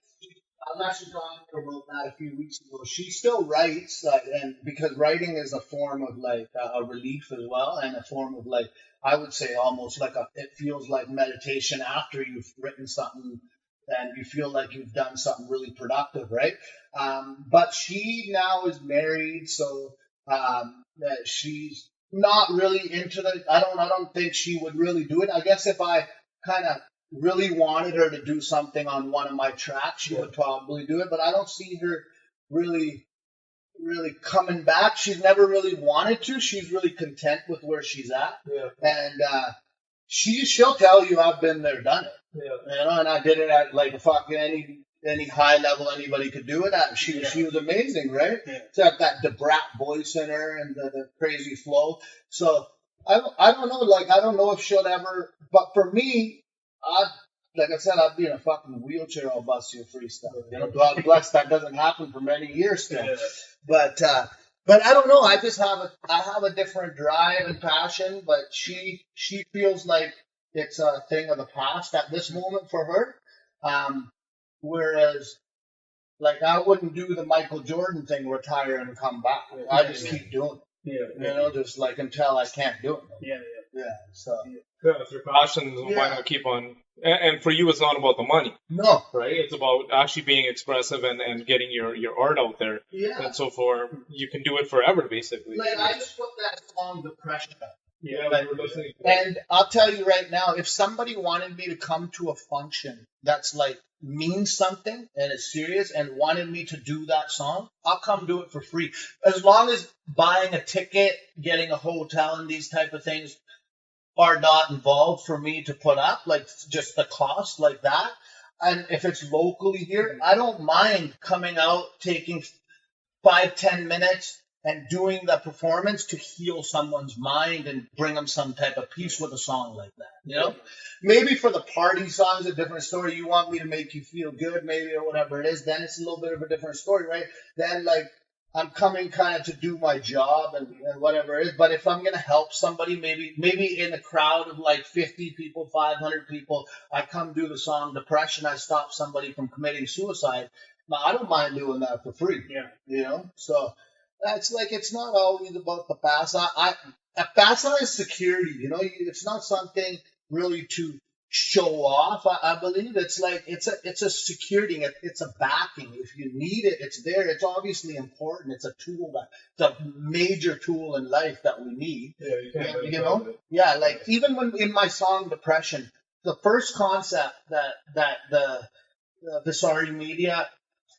I was actually talking to her about that a few weeks ago. She still writes, and because writing is a form of like a relief as well, and a form of like, I would say almost like it feels like meditation after you've written something and you feel like you've done something really productive, right? But she now is married, so she's not really into the. I don't think she would really do it. I guess if I kind of really wanted her to do something on one of my tracks, she would probably do it, but I don't see her really coming back. She's never really wanted to. She's really content with where she's at. Yeah. And she'll tell you I've been there, done it. Yeah. You know, and I did it at like fucking any high level anybody could do it at. She was amazing, right? Yeah. She had that brat voice in her and the crazy flow. So I don't know, like I don't know if she'll ever, but for me, like I said, I'd be in a fucking wheelchair all busting freestyle. You know, God bless, that doesn't happen for many years still. Yeah. But I don't know. I just have a different drive and passion. But she feels like it's a thing of the past at this moment for her. Whereas, like I wouldn't do the Michael Jordan thing, retire and come back. I just keep doing it. Yeah. You know, just like until I can't do it. Yeah. So. Yeah, if your passion, why not keep on? And for you, it's not about the money. No. Right? It's about actually being expressive and getting your art out there. Yeah. And so you can do it forever, basically. Like, I just put that song, Depression. Yeah, like, we're listening to and I'll tell you right now, if somebody wanted me to come to a function that's like means something and is serious and wanted me to do that song, I'll come do it for free. As long as buying a ticket, getting a hotel and these type of things are not involved for me to put up, like just the cost like that. And if it's locally here, I don't mind coming out, taking 5-10 minutes and doing the performance to heal someone's mind and bring them some type of peace with a song like that. You know, maybe for the party songs, a different story. You want me to make you feel good, maybe, or whatever it is. Then it's a little bit of a different story, right? Then like I'm coming kind of to do my job and whatever it is. But if I'm going to help somebody, maybe in a crowd of like 50 people, 500 people, I come do the song Depression. I stop somebody from committing suicide. Now, I don't mind doing that for free. Yeah. You know, so that's like, it's not always about the paisa. Paisa is security, you know, it's not something really to show off. I believe it's like, it's a security, it's a backing. If you need it, it's there. It's obviously important. It's a tool it's a major tool in life that we need. Yeah, you can't you know? Yeah, like even when in my song Depression, the first concept that the Sorry Media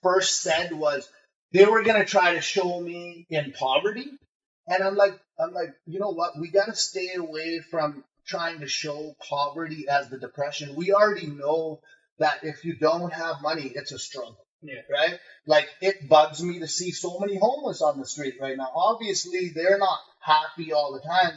first said was they were going to try to show me in poverty. And I'm like, you know what? We got to stay away from trying to show poverty as the depression. We already know that if you don't have money, it's a struggle. Yeah. Right? Like, it bugs me to see so many homeless on the street right now. Obviously, they're not happy all the time,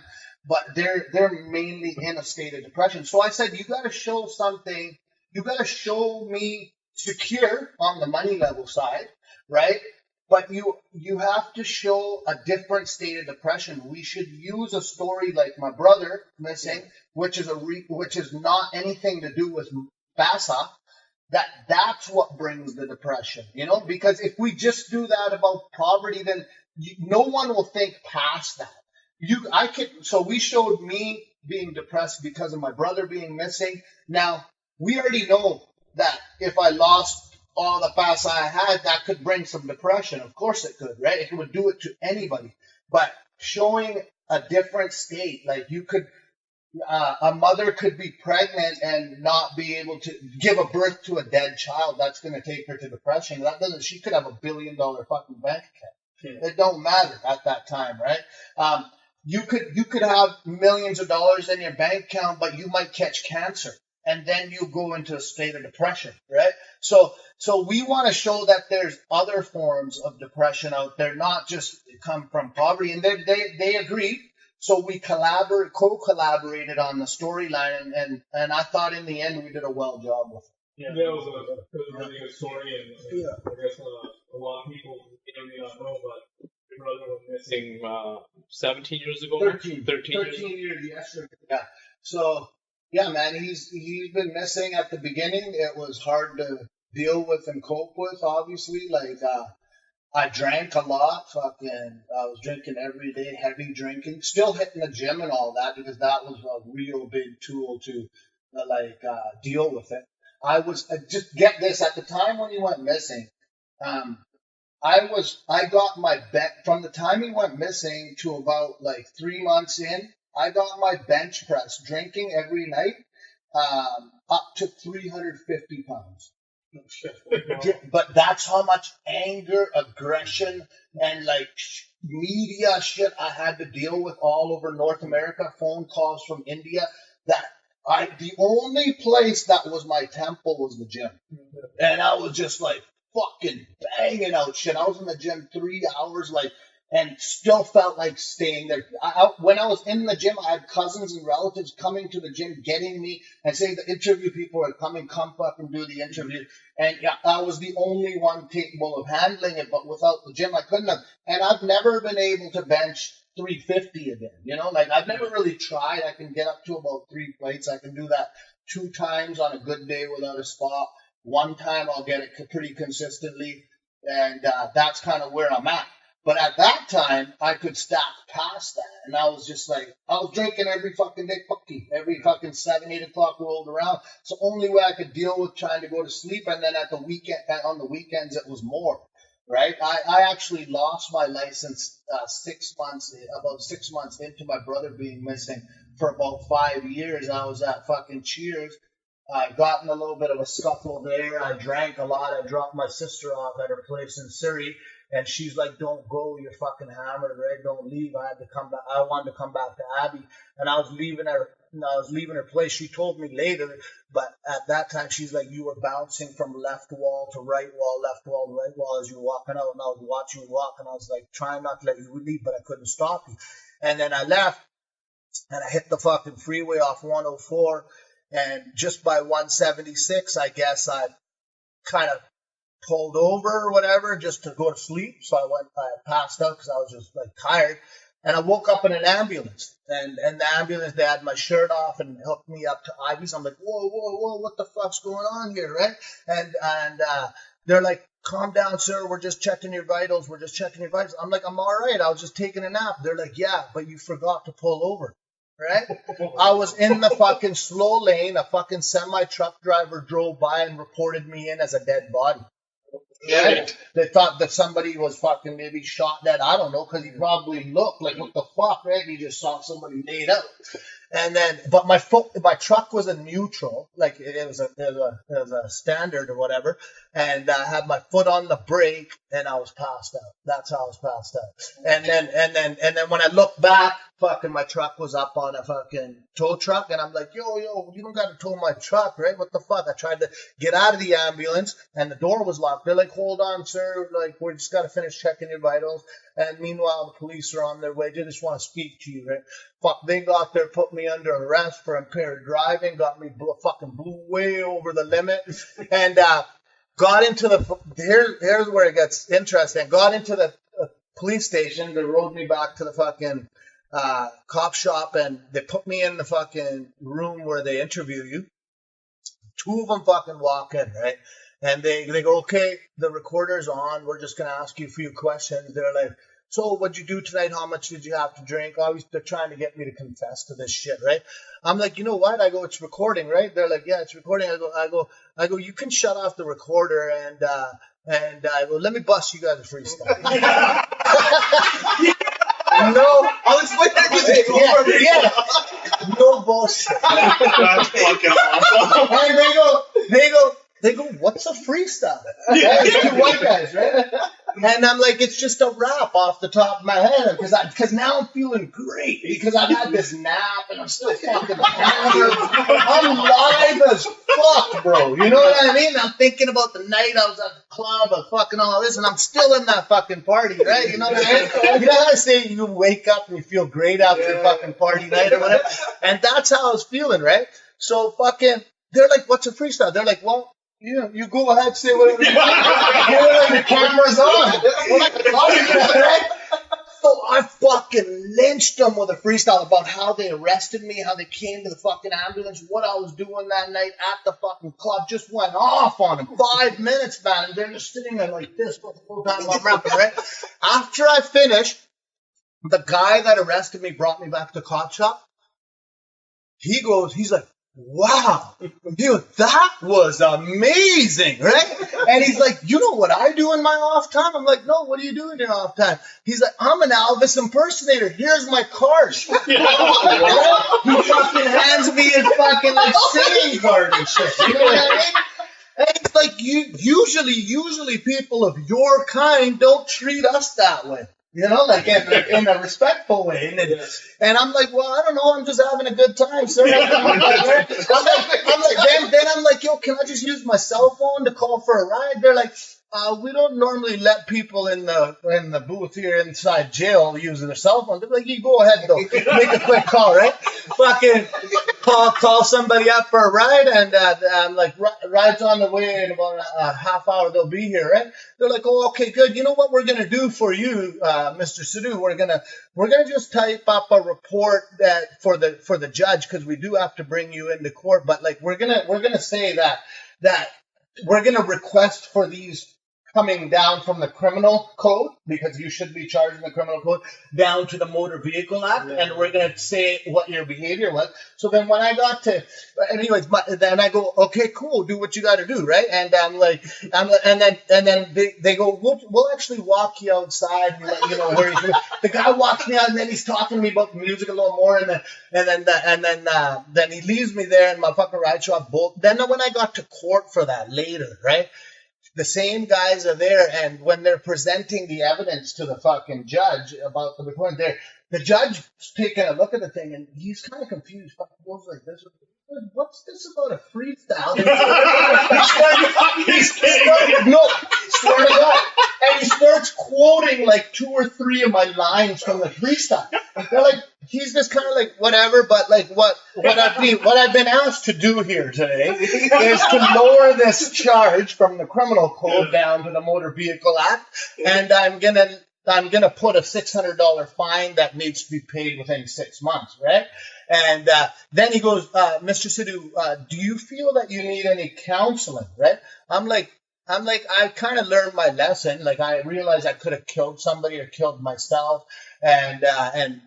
but they're mainly in a state of depression. So I said, you got to show something. You got to show me secure on the money level side, right? But you have to show a different state of depression. We should use a story like my brother missing, which is not anything to do with Bassa. That's what brings the depression, because if we just do that about poverty, then no one will think past that. So we showed me being depressed because of my brother being missing. Now, we already know that if I lost all the Bassa I had, that could bring some depression. Of course it could, right? It would do it to anybody. But showing a different state, like you could, a mother could be pregnant and not be able to give a birth to a dead child. That's going to take her to depression. She could have $1 billion fucking bank account. It don't matter at that time, right? You could have millions of dollars in your bank account, but you might catch cancer, and then you go into a state of depression, right? So we want to show that there's other forms of depression out there, not just come from poverty. And they agreed. So we co-collaborated on the storyline, and I thought in the end we did a well job with it. Yeah, it was a really good story, and I guess a lot of people may not know, but your brother was missing 17 years ago. 13 years yesterday. Yeah. So yeah, man, he's been missing at the beginning. It was hard to deal with and cope with, obviously. Like I drank a lot. I was drinking every day, heavy drinking. Still hitting the gym and all that, because that was a real big tool to deal with it. I was just get this, at the time when he went missing, I got my from the time he went missing to about 3 months in, I got my bench press drinking every night up to 350 pounds. But that's how much anger, aggression, and media shit I had to deal with all over North America. Phone calls from India. The only place that was my temple was the gym, and I was just fucking banging out shit. I was in the gym 3 hours, and still felt like staying there. When I was in the gym, I had cousins and relatives coming to the gym, getting me and saying the interview people are coming, come up and do the interview. And yeah, I was the only one capable of handling it, but without the gym, I couldn't have. And I've never been able to bench 350 again. I've never really tried. I can get up to about 3 plates. I can do that 2 times on a good day without a spot. 1 time I'll get it pretty consistently. And that's kind of where I'm at. But at that time, I could stack past that. And I was just I was drinking every fucking day, every fucking 7, 8 o'clock rolled around. It's the only way I could deal with trying to go to sleep. And then on the weekends, it was more, right? I actually lost my license about 6 months into my brother being missing for about 5 years. I was at fucking Cheers. I got in a little bit of a scuffle there. I drank a lot. I dropped my sister off at her place in Surrey. And she's like, "Don't go, you're fucking hammered, right? Don't leave." I had to come back. I wanted to come back to Abby, and I was leaving her place. She told me later, but at that time, she's like, "You were bouncing from left wall to right wall, left wall to right wall as you were walking out." And I was watching you walk, and I was trying not to let you leave, but I couldn't stop you. And then I left, and I hit the fucking freeway off 104, and just by 176, I guess I kind of pulled over or whatever just to go to sleep. So I passed out because I was just tired. And I woke up in an ambulance. And the ambulance, they had my shirt off and hooked me up to Ivy's. I'm like, whoa, what the fuck's going on here, right? And they're like, "Calm down, sir. We're just checking your vitals. I'm like, "I'm all right. I was just taking a nap." They're like, "Yeah, but you forgot to pull over." Right? I was in the fucking slow lane. A fucking semi-truck driver drove by and reported me in as a dead body. Right? They thought that somebody was fucking maybe shot dead. I don't know, because he probably looked like, what the fuck, right? He just saw somebody laid out. And then, but my truck was in neutral, it was a standard or whatever. And I had my foot on the brake, and I was passed out. That's how I was passed out. And then when I looked back, fucking my truck was up on a fucking tow truck, and I'm like, yo, you don't got to tow my truck, right? What the fuck? I tried to get out of the ambulance, and the door was locked. They're like, "Hold on, sir. We just got to finish checking your vitals." And meanwhile, the police are on their way. They just want to speak to you, right? Fuck, they got there, put me under arrest for impaired driving, got me blew way over the limit. And got into the here's where it gets interesting. Got into the police station. They rode me back to the fucking cop shop, and they put me in the fucking room where they interview you. Two of them fucking walk in, right? And they go, okay, the recorder's on. We're just going to ask you a few questions. They're like, so what'd you do tonight? How much did you have to drink? Obviously, they're trying to get me to confess to this shit, right? I'm like, you know what? I go, it's recording, right? They're like, yeah, it's recording. I go, you can shut off the recorder, and I go, let me bust you guys a freestyle. No, I'll explain everything. Yeah, no bullshit. That's fucking awesome. And they go, what's a freestyle? Two white guys, right? And I'm like, it's just a rap off the top of my head, because now I'm feeling great because I've had this nap and I'm still fucking hammered. I'm live as fuck, bro. You know what I mean? I'm thinking about the night I was at the club and fucking all this, and I'm still in that fucking party, right? You know what I mean? You know how I say you wake up and you feel great after a fucking party night or whatever? And that's how I was feeling, right? So fucking, they're like, what's a freestyle? They're like, well, yeah, you go ahead, say whatever you want. The camera's on. So I fucking lynched them with a freestyle about how they arrested me, how they came to the fucking ambulance, what I was doing that night at the fucking club. Just went off on them. 5 minutes, man. And they're just sitting there like this the whole time I'm rapping, right? After I finished, the guy that arrested me brought me back to the cop shop. He's like, wow, dude, that was amazing, right? And he's like, you know what I do in my off time? I'm like, no, what do you do in your off time? He's like, I'm an Elvis impersonator. Here's my card. He fucking hands me a fucking like singing card and shit. You know what I mean? And it's like, usually people of your kind don't treat us that way. You know, like in a respectful way. And I'm like, well, I don't know. I'm just having a good time, sir. I'm like, yo, can I just use my cell phone to call for a ride? They're like, we don't normally let people in the booth here inside jail use their cell phone. They're like, you go ahead, though. Make a quick call, right? Fucking call somebody up for a ride, and I'm like, ride's on the way in about a half hour. They'll be here, right? They're like, oh, okay, good. You know what we're gonna do for you, Mr. Sidhu? We're gonna just type up a report that for the judge, because we do have to bring you into court. But like, we're gonna say that we're gonna request for these coming down from the criminal code, because you should be charged in the criminal code, down to the Motor Vehicle Act, and we're going to say what your behavior was. So then when I got to, anyways, then I go, okay, cool, do what you got to do, right? And and then they go, we'll actually walk you outside and let you know where you're going. The guy walks me out, and then he's talking to me about the music a little more, and then he leaves me there in my fucking ride shop bolt. Then when I got to court for that later, right? The same guys are there, and when they're presenting the evidence to the fucking judge about the report, the judge is taking a look at the thing, and he's kind of confused. Fucking goes like this. What's this about a freestyle? Swear to God. And he starts quoting like 2 or 3 of my lines from the freestyle. They're like, he's just kind of like, whatever, but like what I've been asked to do here today is to lower this charge from the criminal code down to the Motor Vehicle Act, and I'm gonna put a $600 fine that needs to be paid within 6 months, right? And then he goes, Mr. Sidhu, do you feel that you need any counseling, right? I'm like, I kind of learned my lesson. Like, I realized I could have killed somebody or killed myself, and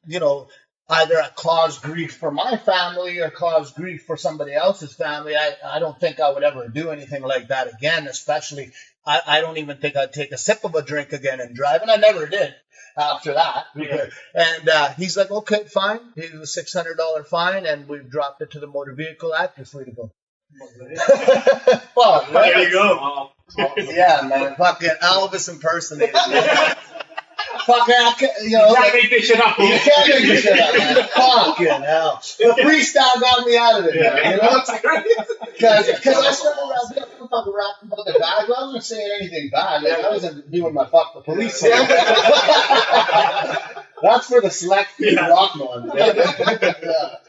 you know, either caused grief for my family or caused grief for somebody else's family. I don't think I would ever do anything like that again, especially I don't even think I'd take a sip of a drink again and drive, and I never did after that. Yeah. And he's like, okay, fine. Here's a $600 fine, and we've dropped it to the Motor Vehicle Act. You're free to go. Fuck, right? There you go. Yeah, man. Fucking Elvis impersonator. Fucking, you know, you can't make this shit up. You can't make this shit up, man. Fucking hell. The freestyle got me out of it, man. You know? Because I started fucking rapping about the bad. I wasn't saying anything bad. Like, I wasn't doing my fuck the police. That's for the select few rock ones. Yeah.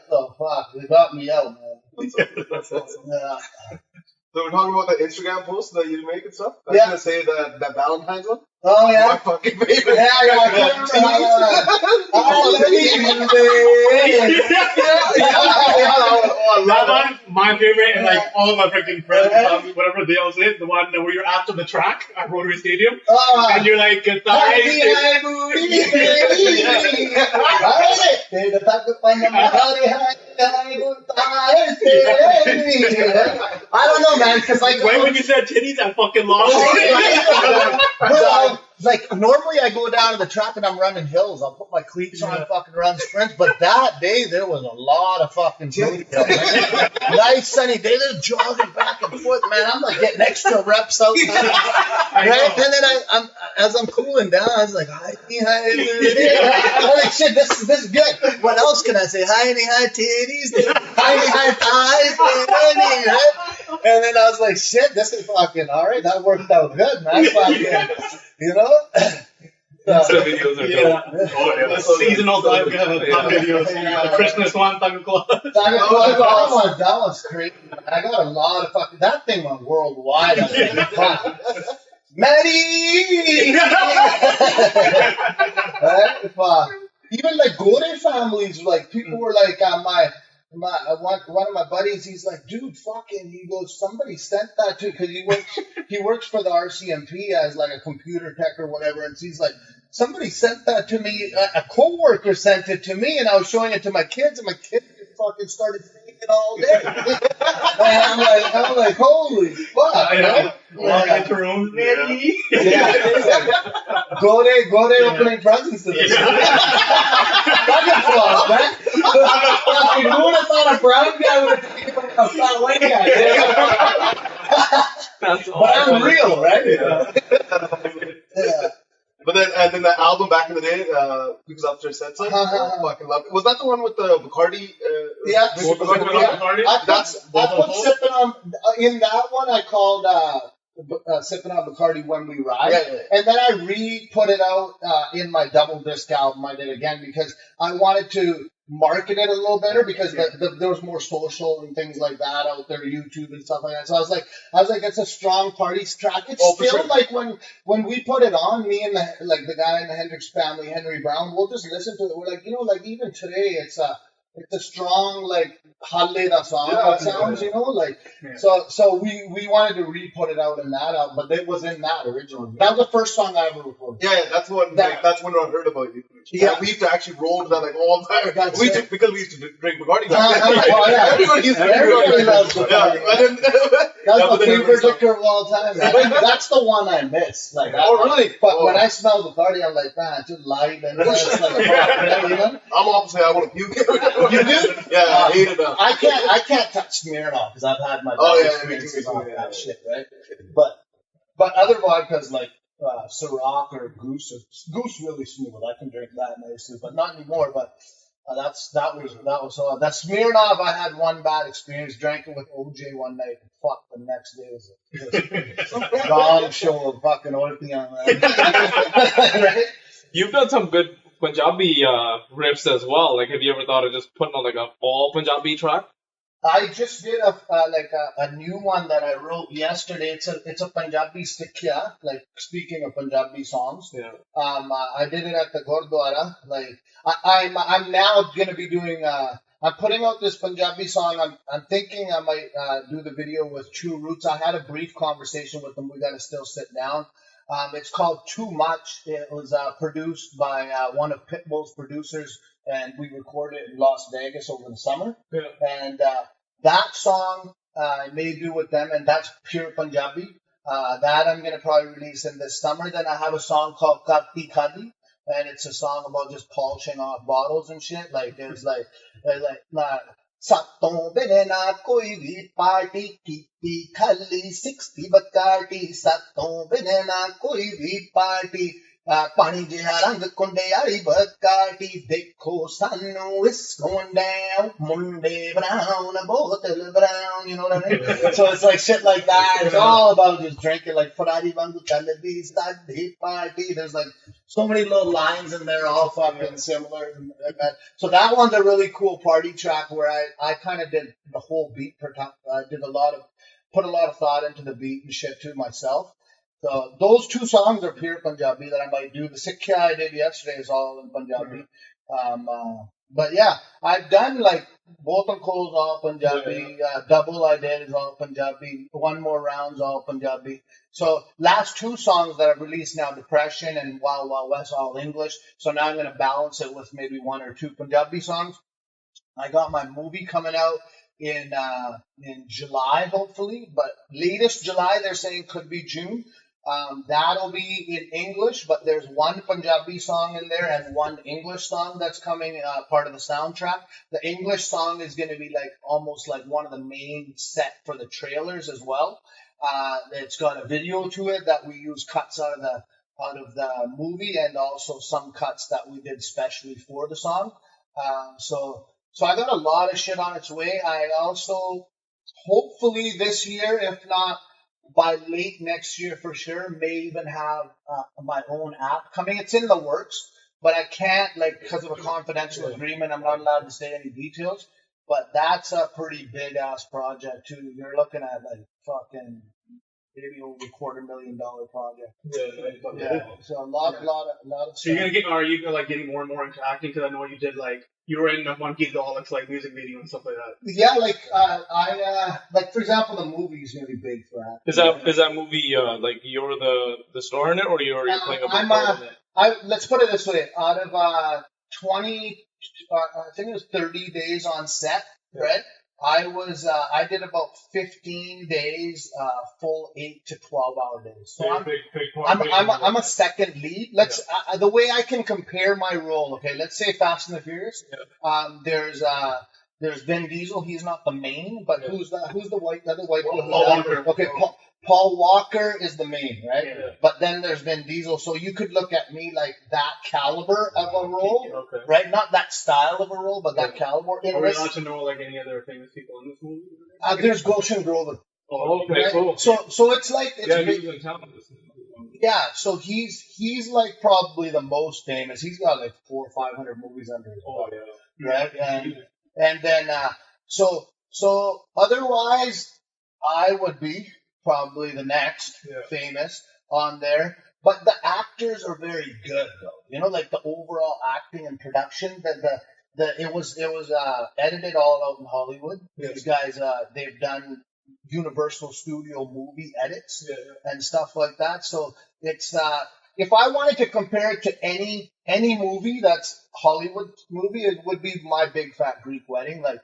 So fuck, they got me out, man. That's awesome. Yeah. So we're talking about the Instagram post that you make and stuff. I was Yeah. gonna say that Valentine's one. Oh My yeah. fucking favorite. Yeah, I can't remember how That one, my favorite, and like all of my freaking friends, whatever they all say, the one where you're after the track at Rotary Stadium, and you're like, I don't know, man, because like right when you said titties, I fucking lost. like normally I go down to the track and I'm running hills. I'll put my cleats on, fucking run sprints. But that day there was a lot of fucking booty. Nice sunny day. They're jogging back and forth, man. I'm like getting extra reps out. Right? And then as I'm cooling down, I was like, hi, I'm like, shit, this is good. What else can I say? Hi, titties, hi, thighs, right? And then I was like, shit, this is fucking all right. That worked out good, man. Fucking, you know? Insta videos are dope. The seasonal Thug videos, the Christmas one, Thug Club. That was crazy. I got a lot of fucking. That thing went worldwide. I was like, fuck. Maddie! Right? Fuck. Even like Gore families, like people were like, one of my buddies, he's like, dude, fucking, he goes, somebody sent that to, because he works for the RCMP as like a computer tech or whatever, and he's like, somebody sent that to me, a coworker sent it to me, and I was showing it to my kids, and my kids fucking started saying it all day. And I'm like, holy fuck. Walking into rooms, Maddie. Go there opening presents to this. Fucking flaws, man. Fucking who would have thought a brown guy would have taken a fat white guy? That's But I'm real, right? Yeah. But then, and then the album back in the day, People's Upstairs said so. Fucking love it. Was that the one with the Bacardi? Yeah. What was that one? I put sipping on in that one. I called sipping on Bacardi when we ride, and then I re-put it out in my double disc album. I did again because I wanted to market it a little better because there was more social and things like that out there, YouTube and stuff like that. So I was like, it's a strong party track. It's still like when we put it on, me and the guy in the Hendrix family, Henry Brown, we'll just listen to it. We're like, like even today, it's a strong like Halle da song sounds, so we wanted to re-put it out in that album, but it was in that originally. That was the first song I ever recorded. Yeah, that's when that's when I heard about you. Yeah, we used to actually roll to that like all the time. Because we used to drink Bacardi. Everybody used to drink Everybody loves Bacardi. That's my favorite liquor of all time. That's the one I miss. Like, really? But when I smell Bacardi, I'm like, man, it's just light and it's like, I'm opposite. I want to puke. You do? Yeah, I hate it. I can't touch Smirnoff because I've had my experiences on that shit, right? But other vodkas like Ciroc or Goose really smooth. I can drink that nicely, but not anymore. But that was all. That Smirnoff, I had one bad experience. Drank it with OJ one night. And fuck, the next day was a gong show of fucking opium, man. Right? You've done some good Punjabi riffs as well. Like, have you ever thought of just putting on like a all Punjabi track? I just did a new one that I wrote yesterday. It's a Punjabi stikya, like speaking of Punjabi songs. Yeah. I did it at the Gurdwara. Like I'm now gonna be doing. I'm putting out this Punjabi song. I'm thinking I might do the video with True Roots. I had a brief conversation with them. We got to still sit down. It's called Too Much. It was produced by one of Pitbull's producers, and we recorded it in Las Vegas over the summer. Yeah. And that song I may do with them, and that's pure Punjabi. That I'm going to probably release in this summer. Then I have a song called Kati Khadi, and it's a song about just polishing off bottles and shit. Like, there's like Satton bine na koi bhi party ਕੀਤੀ ਖਾਲੀ 60 ਬਕਾਟੀ Satton bine na koi bhi party ਪਾਣੀ ਜਿਹਾ ਰੰਗ ਕੁੰਡੇ ਵਾਲੀ ਬਕਾਟੀ ਦੇਖੋ ਸਾਨੂੰ it's going down ਮੁੰਡੇ brown bottle brown, you know what I mean? So it's like shit like that. It's all about just drinking, like Ferrari vangu chaldi sadhi party. There's like so many little lines in there, all fucking similar. So that one's a really cool party track where I kind of did the whole beat. I did a lot of put a lot of thought into the beat and shit too myself. So those 2 songs are pure Punjabi that I might do. The Sikya I did yesterday is all in Punjabi. But yeah, I've done like both on Cole's all Punjabi. Double I did is all Punjabi. One More Rounds all Punjabi. So last 2 songs that I've released now, Depression and Wild Wild West, all English. So now I'm going to balance it with maybe 1 or 2 Punjabi songs. I got my movie coming out in July, hopefully, but latest July, they're saying could be June. That'll be in English, but there's 1 Punjabi song in there and 1 English song that's coming, part of the soundtrack. The English song is going to be like almost like one of the main set for the trailers as well. It's got a video to it that we use cuts out of the movie and also some cuts that we did specially for the song. So I got a lot of shit on its way. I also, hopefully this year, if not by late next year for sure, may even have my own app coming. It's in the works, but I can't, like, because of a confidential agreement, I'm not allowed to say any details. But that's a pretty big ass project too. You're looking at like fucking maybe over $250,000 project. Yeah. So a lot of stuff. So are you like getting more and more into acting? Because I know you did you were in a Monkey Dollars music video and stuff like that. Yeah, I like for example, the movie is gonna be big for acting. Is that movie like you're the star in it, or you're playing a big part in it? Let's put it this way: out of 20, I think it was 30 days on set, right? I did about 15 days, full 8 to 12-hour days. So I'm a second lead. The way I can compare my role. Okay, let's say Fast and the Furious. There's Vin Diesel. He's not the main, but who's the other white? Paul Walker. Okay, Paul Walker is the main, right? Yeah. But then there's Vin Diesel. So you could look at me like that caliber of a role, right? Not that style of a role, but that caliber. Are we allowed to know like any other famous people in this movie? There's Gulshan Grover. Oh, okay, right? Cool. So it's like he's in town. Yeah, so he's like probably the most famous. He's got like 400 or 500 movies under his belt. Right? And then so otherwise I would be probably the next famous on there. But the actors are very good though. You know, like the overall acting and production, it was edited all out in Hollywood. These guys they've done Universal Studio movie edits and stuff like that. So it's if I wanted to compare it to any movie that's Hollywood movie, it would be My Big Fat Greek Wedding, but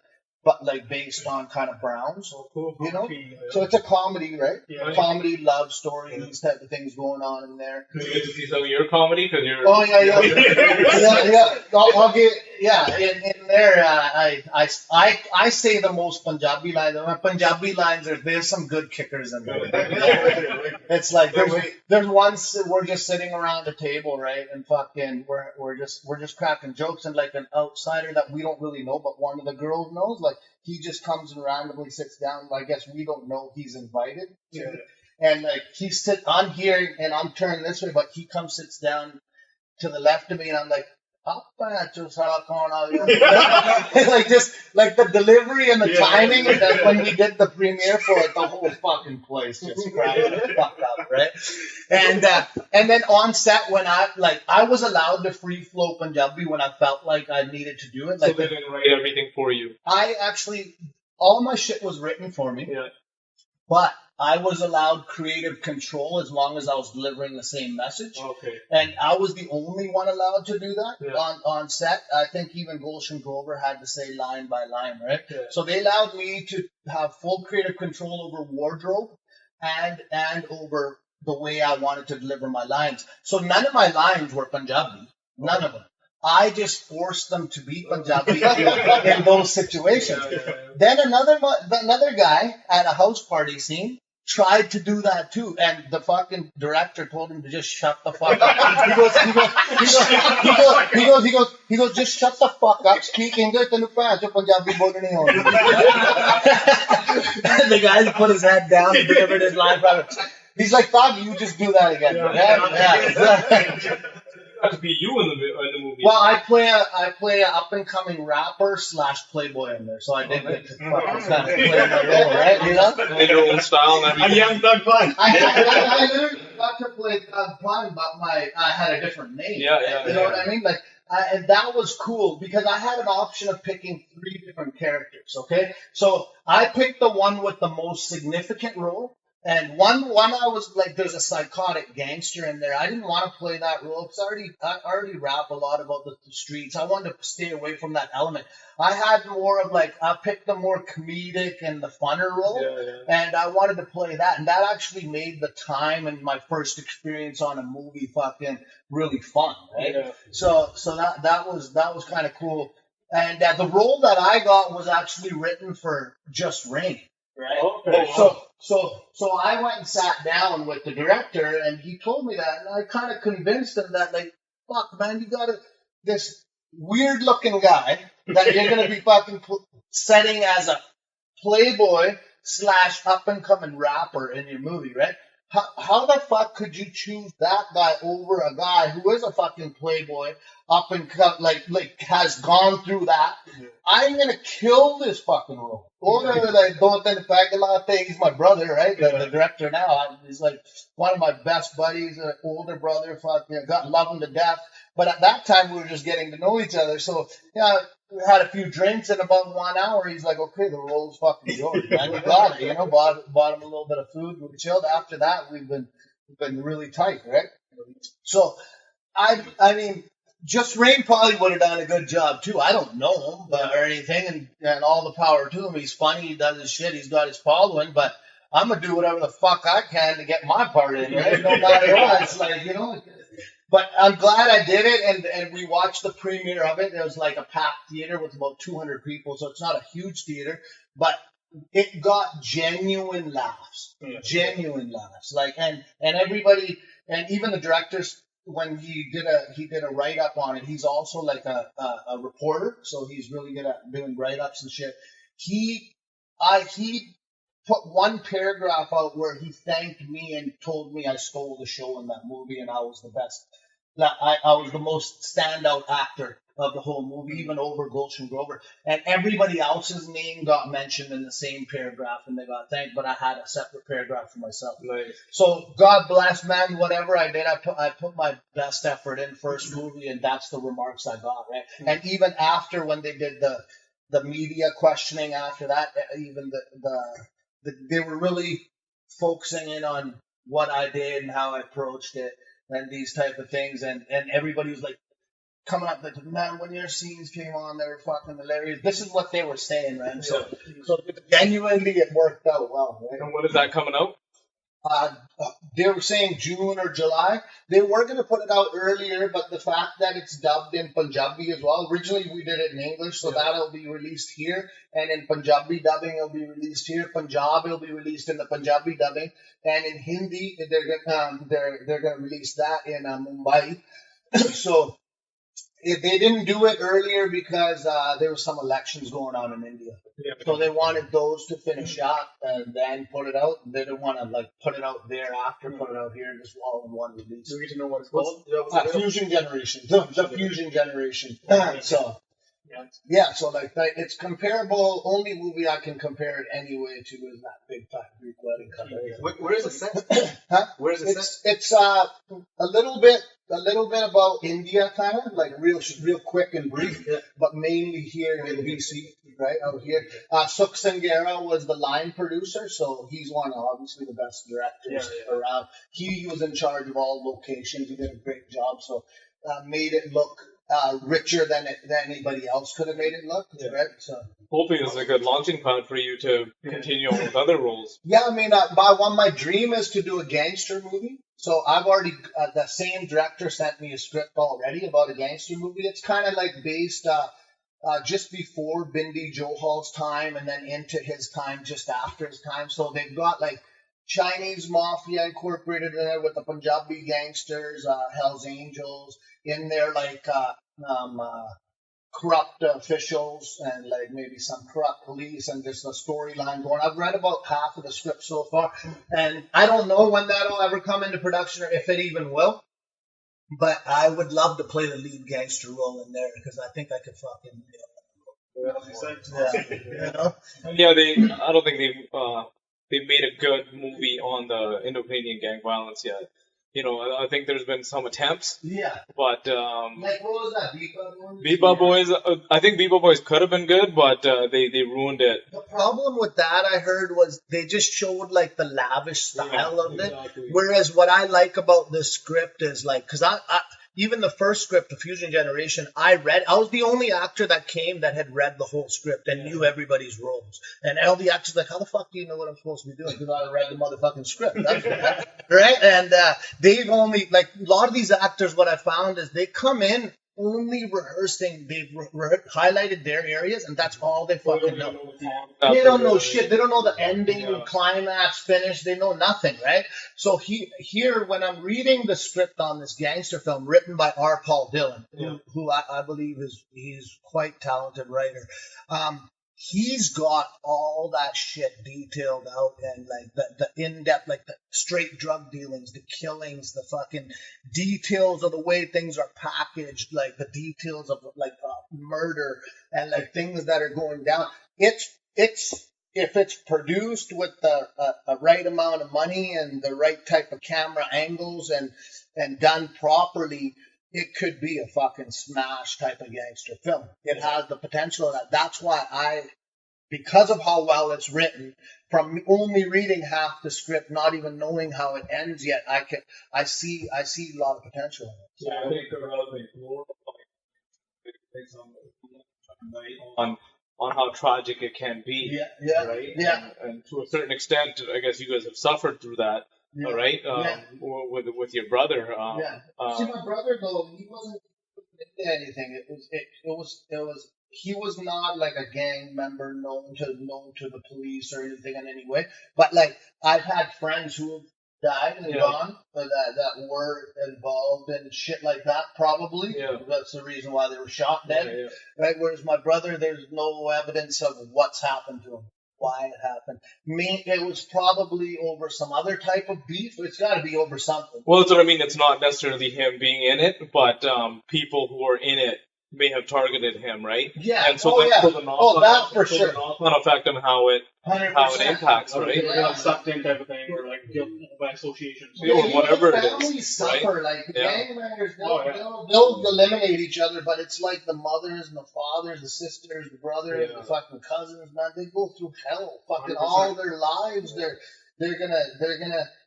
based on kind of Browns, you know. So it's a comedy, right? Yeah. Comedy, love story, these type of things going on in there. Can you get to see some of your comedy? Cause you're I'll get in there. I say the most Punjabi lines. My Punjabi lines there's some good kickers in there. It's like there's once we're just sitting around a table, right, and fucking we're just cracking jokes, and like an outsider that we don't really know, but one of the girls knows, like he just comes and randomly sits down. I guess we don't know he's invited, and like I'm here and I'm turning this way, but he comes sits down to the left of me, and I'm like, like just like the delivery and the timing, and then when we did the premiere for it, the whole fucking place just cracked the fuck up, right? And then on set when I was allowed to free flow Punjabi when I felt like I needed to do it. Like, so they didn't write everything for you. All my shit was written for me. Yeah. But I was allowed creative control as long as I was delivering the same message. Okay. And I was the only one allowed to do that on set. I think even Gulshan Grover had to say line by line, right? Yeah. So they allowed me to have full creative control over wardrobe and over the way I wanted to deliver my lines. So none of my lines were Punjabi. None of them. I just forced them to be Punjabi in those situations. Then another guy at a house party scene tried to do that too, and the fucking director told him to just shut the fuck up. He goes, just shut the fuck up, speak English, and Punjabi bolni honi. The guy put his head down and delivered his line. He's like, Thug, you just do that again. to be you in the movie. Well, I play a up and coming rapper / playboy in there, so I did get to fucking kind of play my role, right? You know, in your own style and everything. A young Thugpun. I literally got to play Thugpun, but I had a different name. Yeah. You know what I mean? Like, and that was cool because I had an option of picking 3 different characters. Okay, so I picked the one with the most significant role. And one I was like, there's a psychotic gangster in there. I didn't want to play that role because I already rap a lot about the streets. I wanted to stay away from that element. I had more of like, I picked the more comedic and the funner role, and I wanted to play that. And that actually made the time and my first experience on a movie fucking really fun, right? Yeah. So that was kind of cool. And the role that I got was actually written for Just Rain. Right. Okay. So I went and sat down with the director, and he told me that, and I kind of convinced him that, like, fuck, man, you got this weird looking guy that you're gonna be fucking setting as a playboy / up and coming rapper in your movie, right? How the fuck could you choose that guy over a guy who is a fucking playboy, up and come, like has gone through that? I'm gonna kill this fucking role. He's my brother, right? The director now. He's like one of my best buddies, an older brother. Fucking love him to death. But at that time, we were just getting to know each other. So yeah, we had a few drinks, and about 1 hour, he's like, "Okay, the role's fucking yours, man. You got it." You know, bought him a little bit of food. We chilled. After that, we've been really tight, right? So, I mean, Just Rain probably would have done a good job too. I don't know him, or anything, and all the power to him. He's funny. He does his shit. He's got his following, but I'm gonna do whatever the fuck I can to get my part in, right? No matter what. It's like, you know. But I'm glad I did it, and we watched the premiere of it. It was like a packed theater with about 200 people, so it's not a huge theater, but it got genuine laughs. Like, and everybody, and even the directors, when he did a write up on it. He's also like a reporter, so he's really good at doing write ups and shit. He put one paragraph out where he thanked me and told me I stole the show in that movie and I was the best. I was the most standout actor of the whole movie, even over Gulshan Grover. And everybody else's name got mentioned in the same paragraph and they got thanked, but I had a separate paragraph for myself. Nice. So God bless, man, whatever I did, I put my best effort in first movie, and that's the remarks I got, right? Mm-hmm. And even after, when they did the media questioning after that, even they were really focusing in on what I did and how I approached it and these type of things, and everybody was like coming up like, man, when your scenes came on, they were fucking hilarious. This is what they were saying, man. So genuinely, it worked out well, right? And when is that coming out? They were saying June or July. They were going to put it out earlier, but the fact that it's dubbed in Punjabi as well. Originally, we did it in English, so that'll be released here. And in Punjabi dubbing, it'll be released here. Punjab, it'll be released in the Punjabi dubbing. And in Hindi, they're going to release that in Mumbai. So they didn't do it earlier because there were some elections going on in India. Yeah. So they wanted those to finish up and then put it out. They didn't want to like put it out thereafter, put it out here, just all in one release. Do we get to know what it's called? Fusion Generation. The Fusion Generation. So so like it's comparable. Only movie I can compare it anyway to is that Big Fat Greek Wedding. Where is it set? Huh? Where is it set? It's a little bit about India, kind of like real quick and brief, but mainly here in BC, right out here. Sukh Sangera was the line producer, so he's one of obviously the best directors around. He was in charge of all locations. He did a great job, so made it look richer than anybody else could have made it look, right? So hopefully it's a good launching pad for you to continue on with other roles. Yeah, I mean, my dream is to do a gangster movie. So I've already, the same director sent me a script already about a gangster movie. It's kind of like based just before Bindi Johal's time and then into his time, just after his time. So they've got like Chinese mafia incorporated in there with the Punjabi gangsters, Hell's Angels in there, like corrupt officials and like maybe some corrupt police, and just a storyline going. I've read about half of the script so far, and I don't know when that'll ever come into production or if it even will. But I would love to play the lead gangster role in there because I think I could fucking. You know? Yeah, I don't think they've made a good movie on the Indo-Canadian gang violence yet. You know, I think there's been some attempts, Yeah. but Like, what was that? Beepa Bebop Boys. I think Bebop Boys could have been good, but they ruined it. The problem with that, I heard, was they just showed like the lavish style of it. Whereas what I like about this script is like, because I even the first script, The Fusion Generation, I was the only actor that came that had read the whole script and knew everybody's roles. And all the actors like, how the fuck do you know what I'm supposed to be doing? Because I read the motherfucking script. Right? And they've only, like, a lot of these actors, what I found is they come in only rehearsing. They've highlighted their areas, and that's all they fucking know. They don't know shit. They don't know the ending, climax, finish. They know nothing, right? So here, when I'm reading the script on this gangster film written by R. Paul Dillon, who I believe he's quite talented writer, he's got all that shit detailed out, and like the in-depth, like the straight drug dealings, the killings, the fucking details of the way things are packaged, like the details of like murder and like things that are going down. It's if it's produced with a right amount of money and the right type of camera angles and done properly, it could be a fucking smash type of gangster film. It has the potential of that. That's why because of how well it's written, from only reading half the script, not even knowing how it ends yet, I see a lot of potential in it. Yeah, I think they're relevant on how tragic it can be. Right? Yeah. And to a certain extent, I guess you guys have suffered through that. Yeah. Right? With your brother. See, my brother though, he wasn't into anything. He was not like a gang member known to the police or anything in any way. But like, I've had friends who have died and gone that were involved in shit like that. Probably that's the reason why they were shot dead. Right? Whereas my brother, there's no evidence of what's happened to him. Why it happened. It was probably over some other type of beef. It's got to be over something. Well, that's what I mean. It's not necessarily him being in it, but people who are in it may have targeted him, right? Yeah. And so that for sure. The knock-on effect on how it 100%. impacts, right? Yeah, sucked in type of thing, or like guilt by association. Or whatever it is. Families suffer, right? like gang members, they'll eliminate each other, but it's like the mothers and the fathers, the sisters, the brothers, the fucking cousins, man. They go through hell, fucking 100%. All their lives. They're gonna.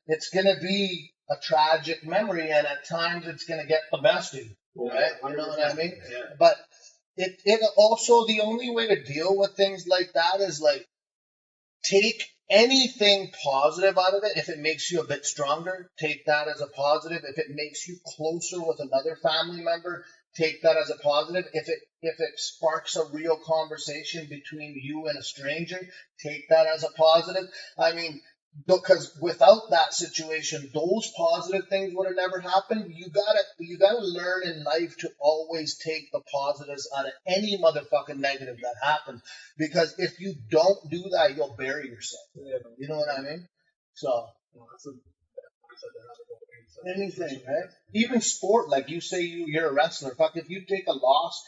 It's gonna be a tragic memory, and at times it's gonna get the best of you. Right? You know what I mean? Yeah. But it also, the only way to deal with things like that is like, take anything positive out of it. If it makes you a bit stronger, take that as a positive. If it makes you closer with another family member, take that as a positive. If it sparks a real conversation between you and a stranger, take that as a positive. I mean, because without that situation, those positive things would have never happened. You gotta learn in life to always take the positives out of any motherfucking negative that happens. Because if you don't do that, you'll bury yourself. You know what I mean? So anything, right? Even sport, like you say, you're a wrestler. Fuck, if you take a loss,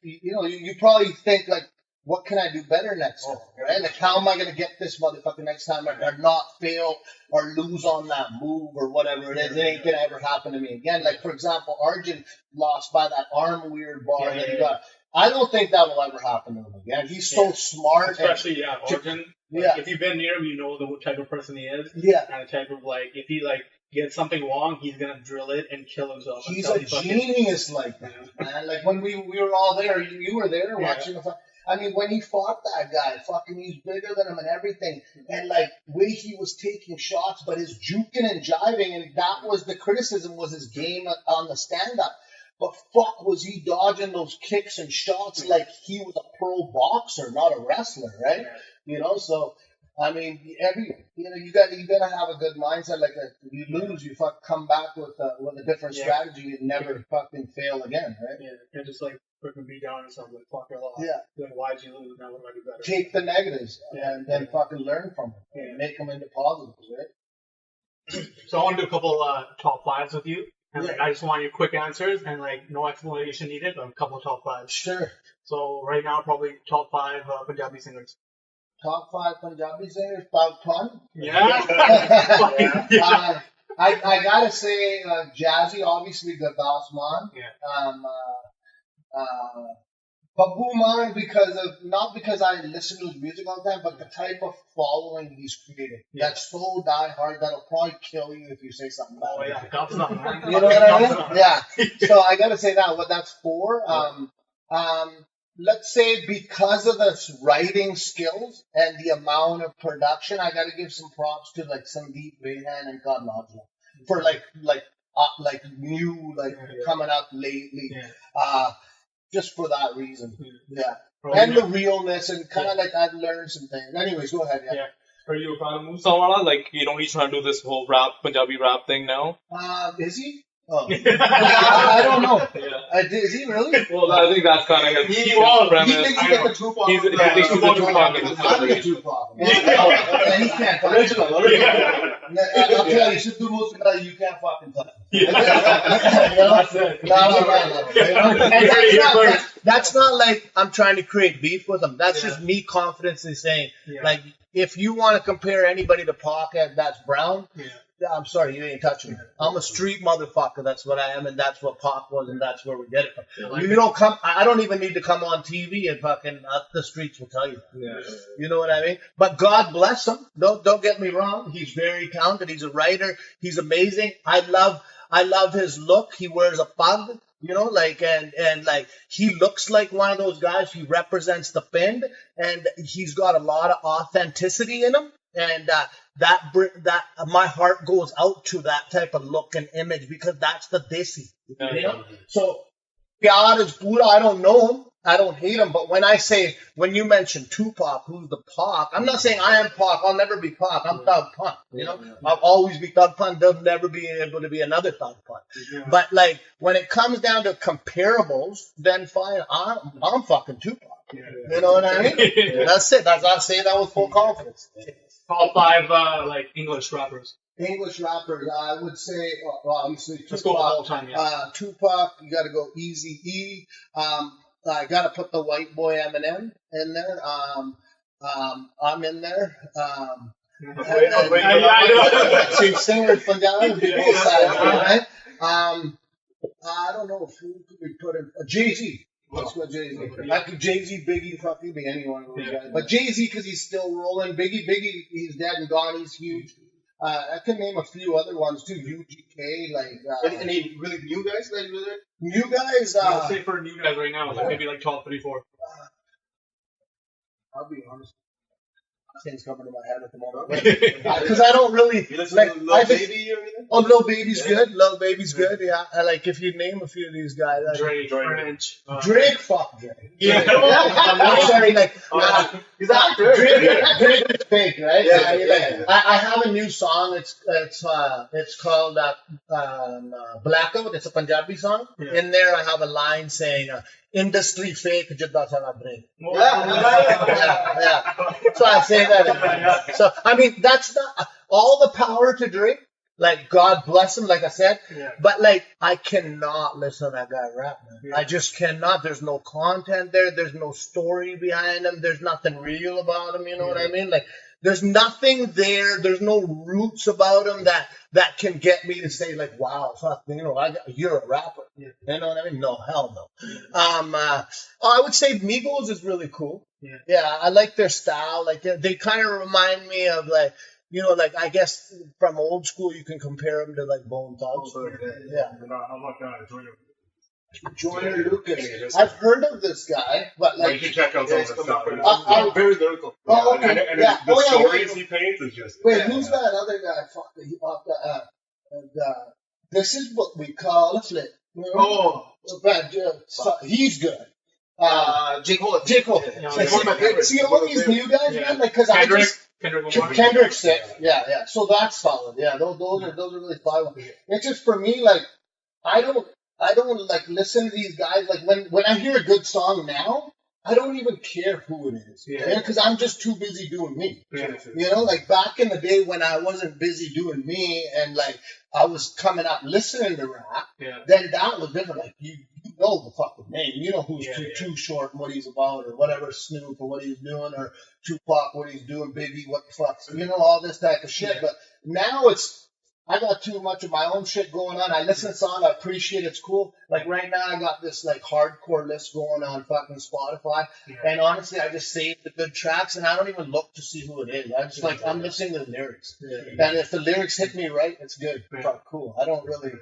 you probably think like, what can I do better next time, right? Like, how am I going to get this motherfucker next time or not fail or lose on that move or whatever it is? It ain't going to ever happen to me again. Like, for example, Arjun lost by that arm weird bar that he got. I don't think that will ever happen to him again. He's so smart. Especially, Arjun. Like, if you've been near him, you know the type of person he is. Yeah. And the type of, like, if he, like, gets something wrong, he's going to drill it and kill himself. He's a genius like that, man. Like, when we were all there, you were there watching the fight. I mean, when he fought that guy, fucking, he's bigger than him and everything. And, like, way he was taking shots, but his juking and jiving, and that was the criticism, was his game on the stand-up. But fuck, was he dodging those kicks and shots like he was a pro boxer, not a wrestler, right? You know, so, I mean, you gotta have a good mindset. Like, if you lose, you come back with a different strategy. You'd never fucking fail again, right? Yeah, and just like freaking be down or something, fuck your loss. Yeah. Then why'd you lose? Now what do I do better? Take the negatives and then fucking learn from them. And make them into positives, right? So I want to do a couple top fives with you. And like, I just want your quick answers and like no explanation needed, but a couple of top fives. Sure. So right now, probably top 5 Punjabi singers. Top 5 Punjabi singers, Thugpun. Yeah. I gotta say, Jazzy, obviously the Basman. Yeah. Babu Man, not because I listen to his music all the time, but the type of following he's created. Yeah. That's so die hard that'll probably kill you if you say something bad. Oh yeah, that's not, man. You know what I mean? Yeah. So I gotta say that. Well, that's 4. Let's say because of the writing skills and the amount of production, I gotta give some props to like Sandeep Behan and God Lodge for like new coming up lately. Yeah. Just for that reason. Yeah. Probably And the realness and kind of like I've learned some things. Anyways, go ahead. Yeah. Are you a fan of Moosawala? Like, he's trying to do this whole Punjabi rap thing now. Is he? Oh. I don't know. Yeah. Is he really? Well, I think that's kind of his He premise. thinks he's like the Tupac. He's the Tupac in this I'm the country. Tupac. Yeah, he can't. Original. I'll tell you, you should do most of that. You can't fucking touch. That's not like I'm trying to create beef with him. That's just me confidently saying, like, if you want to compare anybody to Pac that's brown, I'm sorry, you ain't touching me. I'm a street motherfucker. That's what I am, and that's what Pac was, and that's where we get it from. You don't come. I don't even need to come on TV and fucking the streets will tell you. Yeah. You know what I mean? But God bless him. Don't get me wrong. He's very talented. He's a writer. He's amazing. I love his look. He wears a pug. You know, like, and like, he looks like one of those guys. He represents the Pind, and he's got a lot of authenticity in him. And that my heart goes out to that type of look and image because that's the desi. You know? So, Pyar is pura. I don't know him. I don't hate him. But when you mention Tupac, who's the Pac, I'm not saying I am Pac. I'll never be Pac. I'm Thugpun. You know, I'll always be Thugpun. There'll never be able to be another Thugpun. Yeah. But like when it comes down to comparables, then fine. I'm fucking Tupac. Yeah. You know what I mean? That's it. I say that with full confidence. Top 5 like English rappers. English rappers, I would say, obviously, Tupac. Go the whole time, Tupac, you got to go Eazy-E. I got to put the white boy Eminem in there. I'm in there. Singer Punjabi, right? I don't know who could we put in. Jay-Z. Let's go Jay-Z. I could Jay-Z, Biggie, fuck you, be any one of those guys. But Jay-Z, because he's still rolling. Biggie, he's dead and gone. He's huge. I can name a few other ones too. UGK, like any really new guys that you there? New guys. Let's say for new guys right now, like maybe like top 3, 4. I'll be honest. Things coming to my head at the moment because I don't really like. Lil Baby or anything? Oh, Lil Baby's good. Lil Baby's good. Yeah, I like if you name a few of these guys. Drake, Drake, fuck Drake. Yeah, I'm sorry, like he's not Drake. Drake is fake, right? Yeah. I have a new song. It's called Blackout. It's a Punjabi song. Yeah. In there, I have a line saying. Industry fake, jidda sana Drake. Yeah. So I say that. So I mean, that's not all the power to Drake. Like God bless him, like I said. Yeah. But like I cannot listen to that guy rap, man. Yeah. I just cannot. There's no content there. There's no story behind him. There's nothing real about him. You know what I mean? Like there's nothing there. There's no roots about him that can get me to say like, wow, fuck, you know, you're a rapper. Yeah. You know what I mean? No, hell no. I would say Migos is really cool. Yeah, I like their style. Like they kind of remind me of like, you know, like I guess from old school you can compare them to like Bone Thugs. Yeah. How about Joyner Lucas. I've heard of this guy, but like you can check out some of the stuff. Very lyrical. Oh, okay. And the stories he paints is just. Wait, who's that other guy? Fuck this is what we call a flip. Oh, he's good. Jake Cole. Yeah, one of my favorites. See, all these new guys, man, like because Kendrick's sick. Yeah. So that's solid. Yeah, those are really fun. It's just for me, like I don't like listen to these guys. Like when I hear a good song now, I don't even care who it is. Yeah. Because I'm just too busy doing me. Yeah. You know, like back in the day when I wasn't busy doing me and like I was coming up listening to rap, then that was different. Like you know the fucking name. You know who's Too Short and what he's about, or whatever, Snoop or what he's doing, or Tupac, what he's doing, Biggie, what the fuck. You know, all this type of shit. But now I got too much of my own shit going on. I listen to songs, I appreciate it's cool. Like right now I got this like hardcore list going on fucking Spotify. And honestly I just save the good tracks and I don't even look to see who it is. I just I'm listening to the lyrics. And if the lyrics hit me right, it's good. Fuck, cool. I don't really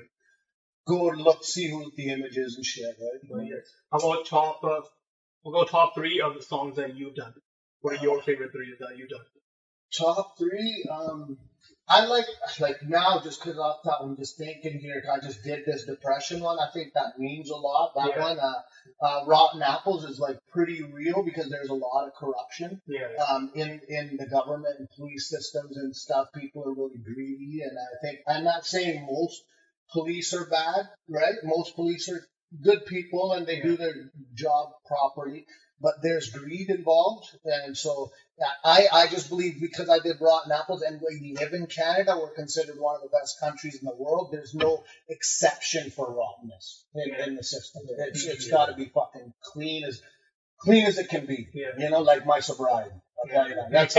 go and look see who the image is and shit, right? How about we'll go top 3 of the songs that you've done. What are your favorite 3 that you've done? Top 3, I like now just because off the top I'm just thinking here. I just did this depression one. I think that means a lot. That one, Rotten Apples, is like pretty real because there's a lot of corruption. In the government and police systems and stuff. People are really greedy, and I think I'm not saying most police are bad, right? Most police are good people and they do their job properly. But there's greed involved, and so I just believe because I did Rotten Apples and we live in Canada, we're considered one of the best countries in the world. There's no exception for rottenness in the system. It's got to be fucking clean as it can be. You know, like my sobriety. Okay, that's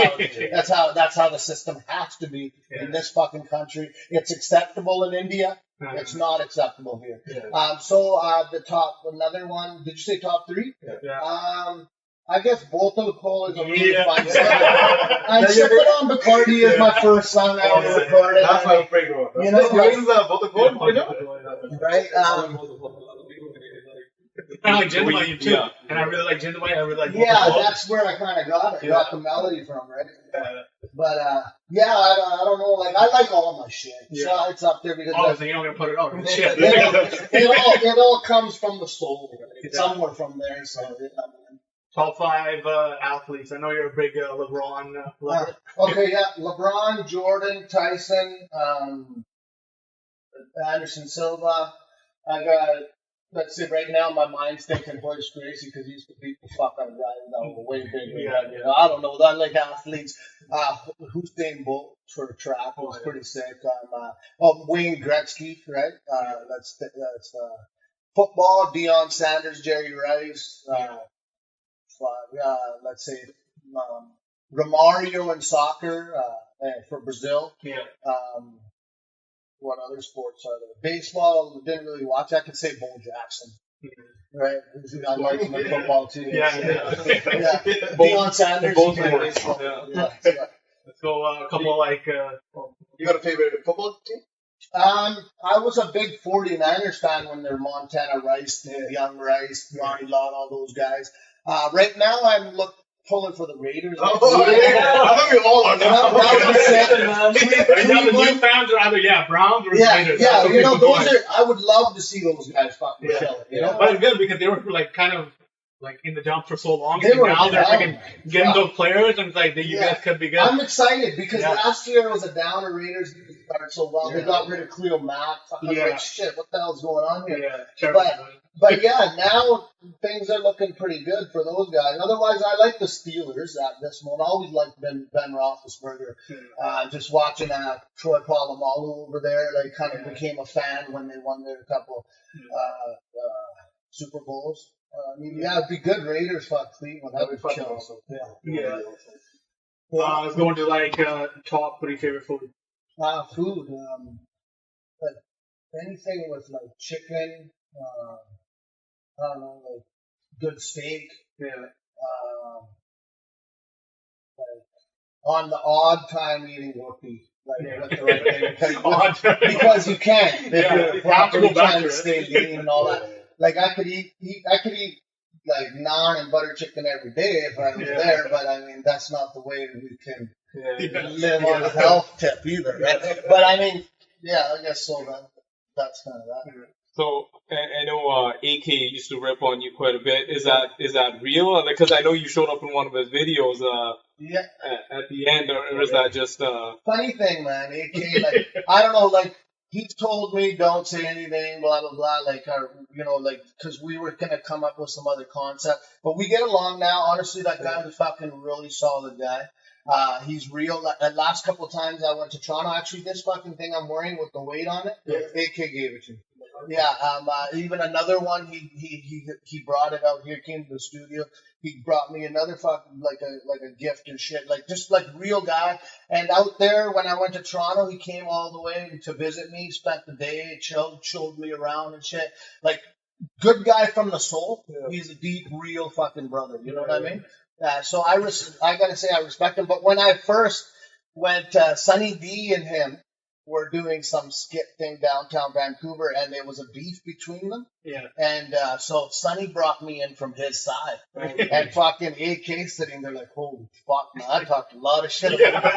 how the system has to be in this fucking country. It's acceptable in India. It's not acceptable here. So the top, another one. Did you say top 3? I guess both of the polls are really fun. I Sipping on Bacardi is my first song I ever recorded. That's my favorite one. You know, yours is both of gold, right? I like Gentleman too, and I really like Gentleman. I really like. That's where I kind of got it. Got the melody from, right? But I don't know. Like I like all my shit, so it's up there because. Oh, so you're not gonna put it on? Shit. It all comes from the soul, right? Somewhere from there. So. Top 5 athletes. I know you're a big LeBron lover. Okay, LeBron, Jordan, Tyson, Anderson Silva. I got. Let's see, right now my mind's thinking Horace Gracie because he used to beat the fuck out of guys that were way bigger. You know, I don't know. I like athletes. Usain Bolt for the track was pretty sick. Wayne Gretzky, right? That's football. Deion Sanders, Jerry Rice. Let's say Romario in soccer for Brazil. What other sports are there? Baseball, didn't really watch. I could say Bo Jackson. Right? I like him in football too. Deion Sanders. Let's go a couple like. You got a favorite football team? I was a big 49ers fan when they're Montana Rice, Young Rice, Ronnie Lott, all those guys. Right now I'm pulling for the Raiders. I think we all are now. The new fans are either Browns or Raiders. You know, those are. I would love to see those guys fucking kill it. You know, but it's good because they were like kind of like in the dumps for so long. Now they're freaking getting those players, and it's like you guys could be good. I'm excited because last year it was a downer. Raiders didn't start so well. They got rid of Cleo Mack. Like, shit, what the hell's going on here? But now things are looking pretty good for those guys. Otherwise, I like the Steelers at this moment. I always liked Ben Roethlisberger. Just watching Troy Polamalu over there, like kind of became a fan when they won their couple Super Bowls. It'd be good. Raiders fought Cleveland. That would kill. Also. Let's go into like top 3 favorite food. Food. Like anything with like chicken. I don't know, like good steak. Like on the odd time eating roti. With the right thing. Because you can. If you're properly trying to stay lean and all that. Like I could eat like naan and butter chicken every day if I was there, but I mean that's not the way we can live on a health tip either. Right? But I mean, I guess so. That's kind of that. So I know AK used to rip on you quite a bit. Is that real? Because I know you showed up in one of his videos at the end, or is that just funny thing, man? AK, like I don't know, like he told me don't say anything, blah blah blah, like because we were gonna come up with some other concept. But we get along now. Honestly, that guy's a fucking really solid guy. He's real. The last couple of times I went to Toronto, actually, this fucking thing I'm wearing with the weight on it, AK gave it to me. Yeah, even another one, he brought it out here, came to the studio. He brought me another fucking like a gift and shit, like just like real guy. And out there when I went to Toronto, he came all the way to visit me, spent the day, showed me around and shit. Like good guy from the soul. Yeah. He's a deep, real fucking brother. You know what I mean? So I gotta say I respect him. But when I first went, Sunny D and him were doing some skit thing downtown Vancouver, and there was a beef between them. Yeah. And so Sonny brought me in from his side, and fucking AK sitting there like, holy fuck, man, I talked a lot of shit about it.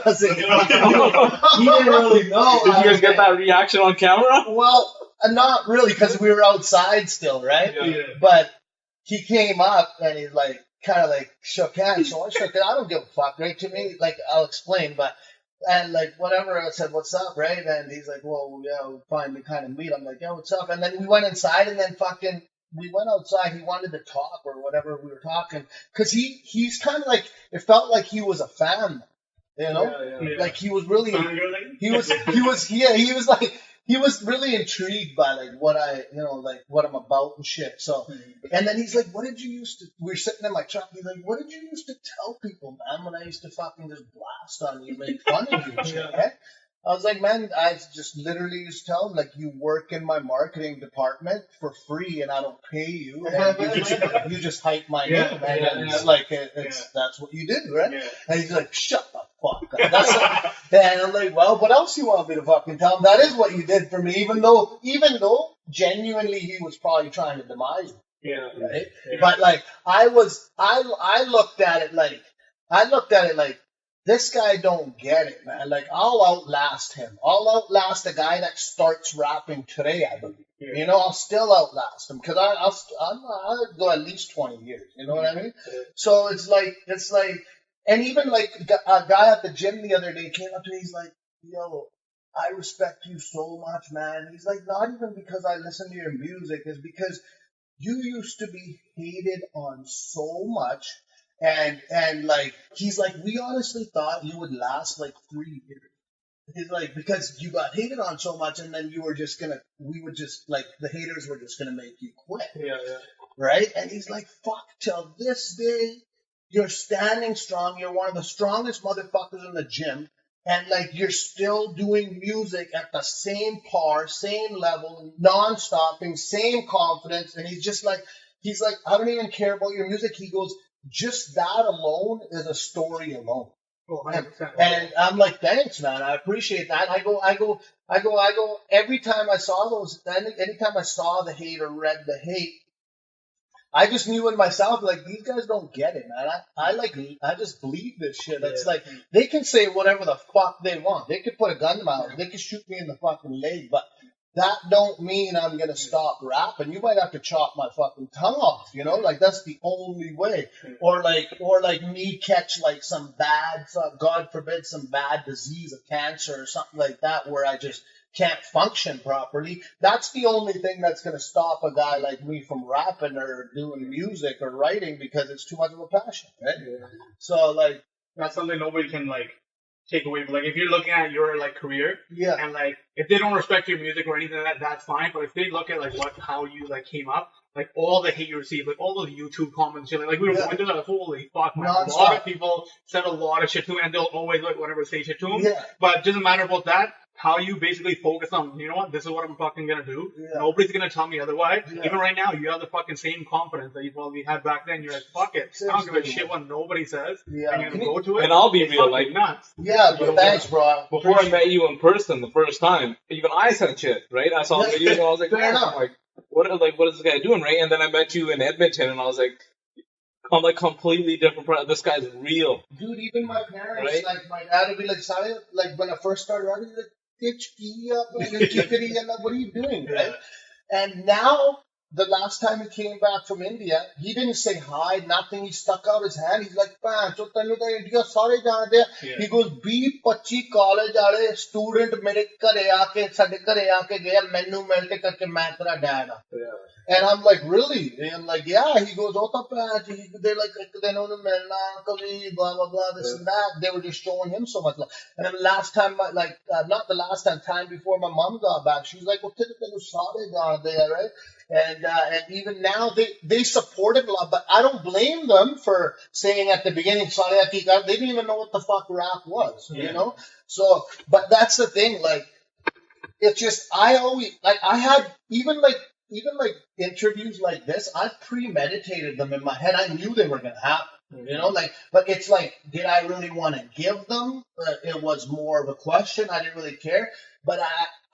wasn't. He didn't really know. Did you guys get that reaction on camera? Well, not really, because we were outside still, right? Yeah. But he came up and he's like, kind of like shook hands. So I shook it. I don't give a fuck, right? To me, like I'll explain, but. And like whatever, I said, "What's up?" Right? And he's like, "Well, yeah, we'll finally kind of meet." I'm like, "Yeah, what's up?" And then we went inside, and then fucking we went outside. He wanted to talk or whatever we were talking, because he's kind of like, it felt like he was a fan, you know, like he was really he was like. He was really intrigued by like what what I'm about and shit. So, and then he's like, "What did you used to?" We're sitting in my truck. He's like, "What did you used to tell people, man? When I used to fucking just blast on you, make fun of you and shit." Right? I was like, "Man, I just literally used to tell him like, you work in my marketing department for free, and I don't pay you, and you just hype my name, and it's like that's what you did, right?" Yeah. And he's like, "Shut the fuck up." And I'm like, "Well, what else you want me to fucking tell him? That is what you did for me, even though genuinely he was probably trying to demise me." Yeah. Right? Yeah. But like I looked at it like this guy don't get it, man. Like I'll outlast him. I'll outlast a guy that starts rapping today, I believe. Yeah. You know, I'll still outlast him because I'll go at least 20 years. You know what I mean? Yeah. So it's like. And even like a guy at the gym the other day came up to me. He's like, "Yo, I respect you so much, man." He's like, "Not even because I listen to your music, it's because you used to be hated on so much." And like, he's like, "We honestly thought you would last like 3 years." He's like, "Because you got hated on so much, and then the haters were just gonna make you quit." Yeah. Right? And he's like, "Fuck, till this day, you're standing strong. You're one of the strongest motherfuckers in the gym. And, like, you're still doing music at the same par, same level, non-stopping, same confidence." And he's like, "I don't even care about your music." He goes, "Just that alone is a story alone." Oh, 100%. And I'm like, "Thanks, man. I appreciate that." I go, every time I saw anytime I saw the hate or read the hate, I just knew in myself, like, these guys don't get it, man. I just believe this shit. It's like, they can say whatever the fuck they want. They could put a gun to my mouth. They could shoot me in the fucking leg, but that don't mean I'm going to stop rapping. You might have to chop my fucking tongue off, you know? Like, that's the only way. Or like me catch, like, some bad, God forbid, some bad disease, a cancer or something like that, where I just can't function properly. That's the only thing that's going to stop a guy like me from rapping or doing music or writing, because it's too much of a passion, right? Yeah. So, like, that's something nobody can, like, take away. But, like, if you're looking at your, like, career, and, like, if they don't respect your music or anything like that, that's fine. But if they look at, like, how you, like, came up, like, all the hate you received, like, all those YouTube comments, like, we were going through that, holy fuck, man. A lot of people said a lot of shit to him, and they'll always, like, whatever, say shit to him. Yeah. But it doesn't matter about that. How you basically focus on, you know what, this is what I'm fucking gonna do. Yeah. Nobody's gonna tell me otherwise. Yeah. Even right now, you have the fucking same confidence that you probably had back then. You're like, fuck it. I don't give a shit what nobody says. Yeah. And you're gonna go to it. And I'll be real, like, nuts. Yeah, but thanks, bro. Before I met you in person the first time, even I said shit, right? I saw the videos and I was like, man, I'm like, what is this guy doing, right? And then I met you in Edmonton and I was like, I'm like completely different. This guy's real. Dude, even my parents, right? Like, my dad would be like, "Sorry," like, when I first started writing, like, what are you doing, right? And now the last time he came back from India, he didn't say hi, nothing. He stuck out his hand. He's like, "Man, so tanu ta India sare jaande." He goes, "20-25 college wale student mere ghare aake sade ghare aake gaya menu milte karke main tera dad aa." And I'm like, "Really?" And I'm like, "Yeah." He goes, "Oh, they're like, they know the man, blah blah blah, this and that." They were just showing him so much love. And then last time, not the last time before my mom got back, she was like, "Oh, tenu sare jaande hai," right? And even now they supported a lot, but I don't blame them for saying at the beginning, "Sorry, they didn't even know what the fuck rap was," you know. So, but that's the thing. Like, it's just I always I had even interviews like this. I premeditated them in my head. I knew they were gonna happen. You know, but it's like, did I really want to give them? It was more of a question. I didn't really care, but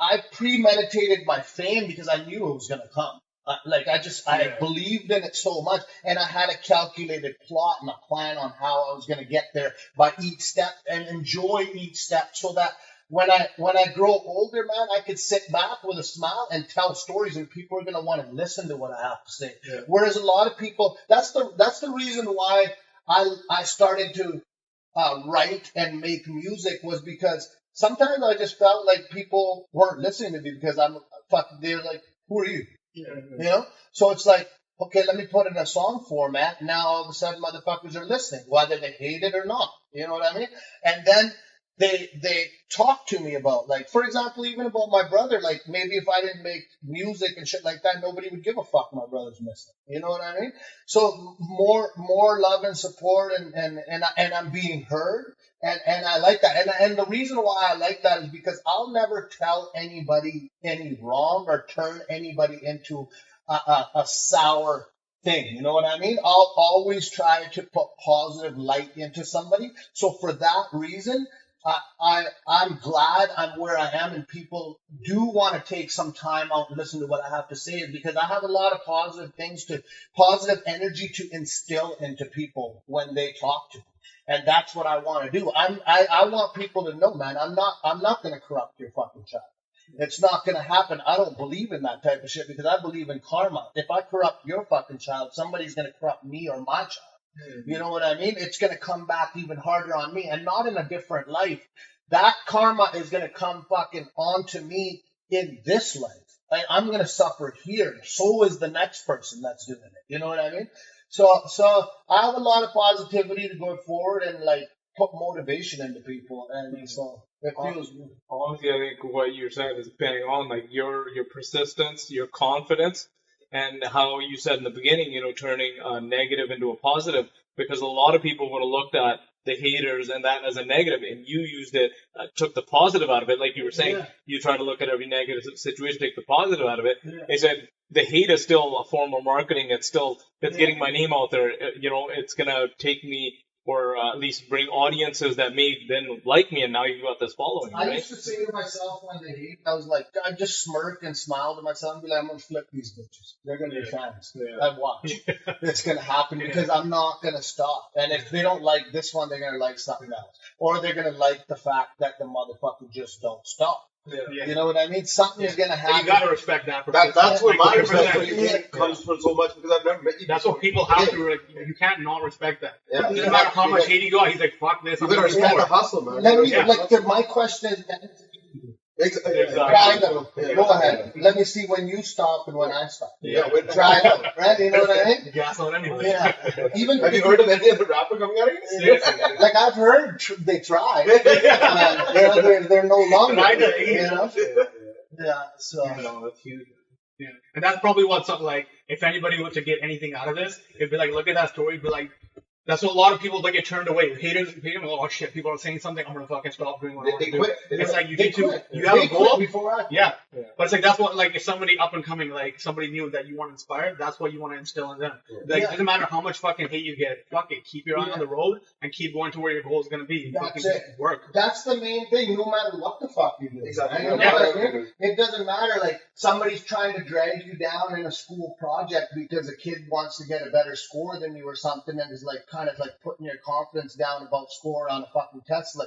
I premeditated my fame because I knew it was gonna come. I believed in it so much, and I had a calculated plot and a plan on how I was going to get there by each step and enjoy each step, so that when I grow older, man, I could sit back with a smile and tell stories, and people are going to want to listen to what I have to say. Yeah. Whereas a lot of people, that's the reason why I started to write and make music, was because sometimes I just felt like people weren't listening to me because they're like, "Who are you?" Yeah. You know? So it's like, okay, let me put it in a song format. Now all of a sudden motherfuckers are listening, whether they hate it or not. You know what I mean? And then they talk to me about, like, for example, even about my brother. Like, maybe if I didn't make music and shit like that, nobody would give a fuck my brother's missing. You know what I mean? So more love and support, and I'm being heard. And I like that. And the reason why I like that is because I'll never tell anybody any wrong or turn anybody into a sour thing. You know what I mean? I'll always try to put positive light into somebody. So for that reason, I'm glad I'm where I am, and people do want to take some time out and listen to what I have to say, because I have a lot of positive energy to instill into people when they talk to me. And that's what I want to do. I want people to know, man, I'm not going to corrupt your fucking child. It's not going to happen. I don't believe in that type of shit, because I believe in karma. If I corrupt your fucking child, somebody's going to corrupt me or my child. Mm-hmm. You know what I mean? It's going to come back even harder on me, and not in a different life. That karma is going to come fucking onto me in this life. I'm going to suffer here. So is the next person that's doing it. You know what I mean? So I have a lot of positivity to go forward and put motivation into people, and so it feels good. Honestly, I think what you're saying is bang on. Like your persistence, your confidence, and how you said in the beginning, turning a negative into a positive, because a lot of people would have looked at the haters and that as a negative, and you used it, took the positive out of it. Like you were saying, you try to look at every negative situation, take the positive out of it. Yeah. They said the hate is still a form of marketing. It's getting my name out there. It's going to take me, or at least bring audiences that may then like me, and now you've got this following. I used to say to myself when they hate, I was like, I'd just smirk and smile to myself and be like, I'm going to flip these bitches. They're going to be fans. Yeah. I'd watch. It's going to happen, because I'm not going to stop. And if they don't like this one, they're going to like something else. Or they're going to like the fact that the motherfucker just don't stop. Yeah. You know what I mean? Something's going to happen. You got to respect that. That's where my respect for you comes from so much, because I've never met you. That's what people have to. You can't not respect that. Yeah. No matter how much hate you got, he's like, fuck this. You got to respect the hustle, man. My question is, Exactly. Go ahead. Let me see when you stop and when I stop. Try it out, right? You know what I mean? Gas on anyway. Yeah. Have you heard of any other rapper coming out of here? I've heard they tried. They're no longer. Yeah. So. That's huge. Yeah. And that's probably what something if anybody were to get anything out of this, it'd be like, look at that story, it'd be like, that's what a lot of people get turned away. Haters, oh shit, people are saying something, I'm gonna fucking stop doing what I want to do. It's like you have a goal before I. Yeah. But it's like, that's what, if somebody up and coming, somebody new that you want to inspire, that's what you want to instill in them. It doesn't matter how much fucking hate you get, fuck it, keep your eye on the road and keep going to where your goal is gonna be. That's it. Work. That's the main thing, no matter what the fuck you do. Exactly. You know what I mean? It doesn't matter, somebody's trying to drag you down in a school project because a kid wants to get a better score than you or something, and is kind of putting your confidence down about score on a fucking test.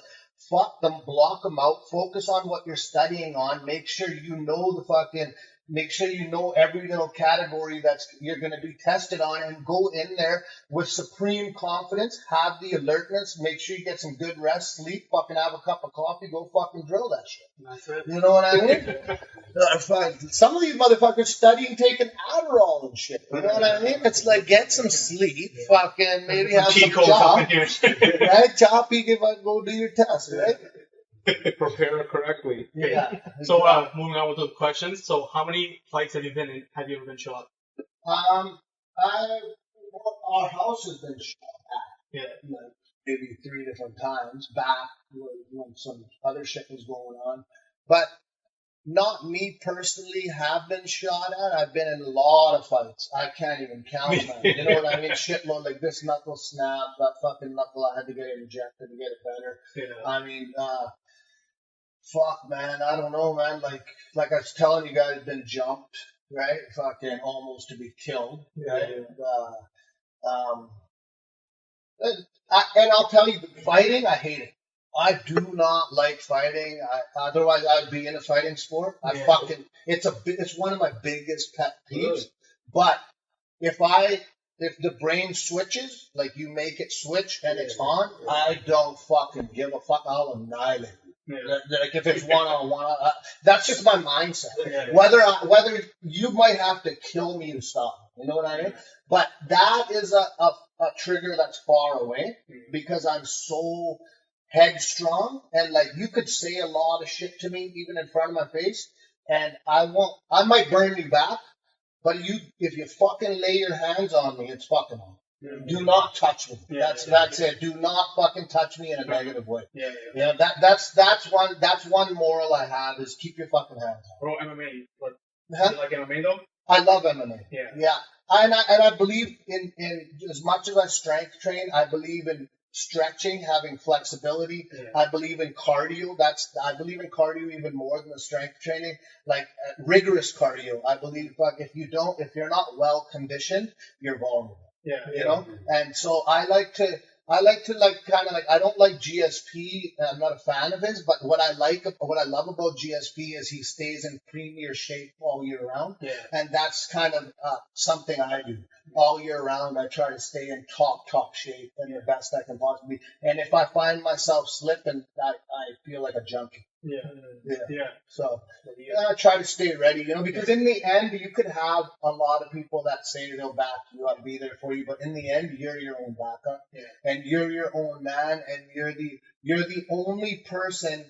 Fuck them, block them out, focus on what you're studying on, make sure you know the fucking Make sure you know every little category that's you're going to be tested on, and go in there with supreme confidence. Have the alertness. Make sure you get some good rest, sleep, fucking have a cup of coffee, go fucking drill that shit. That's it. You know what I mean? Some of these motherfuckers studying taking Adderall and shit. You know what I mean? It's like, get some sleep, fucking maybe have some job, right? Choppy, go do your test, right? Prepare correctly. Yeah. So moving on with the questions. So how many fights have you been in? Have you ever been shot? Our house has been shot at. Yeah. Like, maybe 3 different times back when some other shit was going on. But not me personally have been shot at. I've been in a lot of fights. I can't even count them. You know what I mean? Shitload, like this knuckle snap, that fucking knuckle, I had to get it injected to get it better. Yeah. I mean, fuck, man, I don't know, man. Like I was telling you guys, been jumped, right? Fucking almost to be killed, right? And I'll tell you, fighting, I hate it. I do not like fighting. Otherwise, I'd be in a fighting sport. It's one of my biggest pet peeves. But if the brain switches, like you make it switch and it's on, I don't fucking give a fuck. I'll annihilate you. Like if it's one-on-one, that's just my mindset. Whether you might have to kill me to stop. You know what I mean? But that is a trigger that's far away because I'm so headstrong, and like you could say a lot of shit to me even in front of my face, and I might burn you back, but if you fucking lay your hands on me, it's fucking on. Do not touch me. That's it. Do not fucking touch me in a negative way. That's one moral I have is keep your fucking hands on. Bro, MMA. What? You like MMA though? I love MMA. Yeah. And I believe in as much as I strength train, I believe in stretching, having flexibility. I believe in cardio. I believe in cardio even more than the strength training. Like rigorous cardio. I believe if you're not well conditioned, you're vulnerable. You know? And so I like to I don't like GSP. I'm not a fan of his, but what I love about GSP is he stays in premier shape all year round. And that's kind of something I do all year round. I try to stay in top shape and the best I can possibly be. And if I find myself slipping, I feel like a junkie. So I try to stay ready, because in the end, you could have a lot of people that say they'll back you up, be there for you, but in the end, you're your own backup, and you're your own man, and you're the only person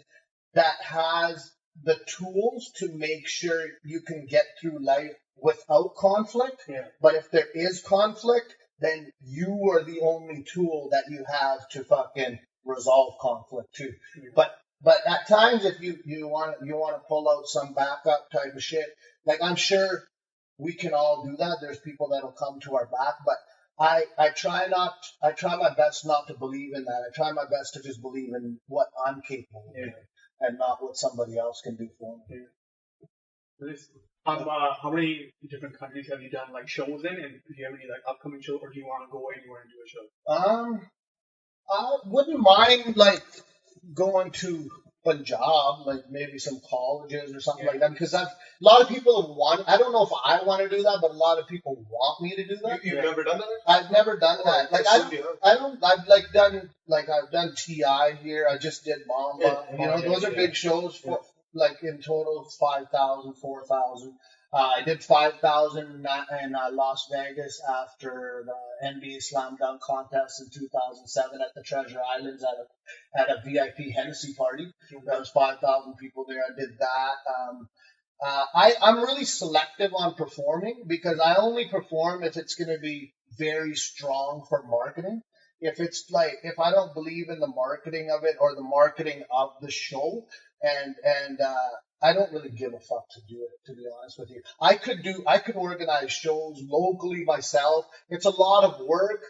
that has the tools to make sure you can get through life without conflict. But if there is conflict, then you are the only tool that you have to fucking resolve conflict too. But at times, if you want to pull out some backup type of shit, like I'm sure we can all do that. There's people that'll come to our back, but I try my best not to believe in that. I try my best to just believe in what I'm capable of doing and not what somebody else can do for me. How many different countries have you done like shows in, and do you have any like upcoming shows, or do you want to go anywhere and do a show? I wouldn't mind like going to Punjab, like maybe some colleges or something like that, because a lot of people want. I don't know if I want to do that, but a lot of people want me to do that. You've never done that? I've never done that. Like I've done TI here. I just did Mamba. Those are big shows for like in total 5,000, 4,000. I did 5,000 in Las Vegas after the NBA Slam Dunk contest in 2007 at the Treasure Islands at a VIP Hennessy party. There was 5,000 people there. I did that. I'm really selective on performing because I only perform if it's going to be very strong for marketing. If I don't believe in the marketing of it or the marketing of the show, and I don't really give a fuck to do it, to be honest with you. I could organize shows locally myself. It's a lot of work.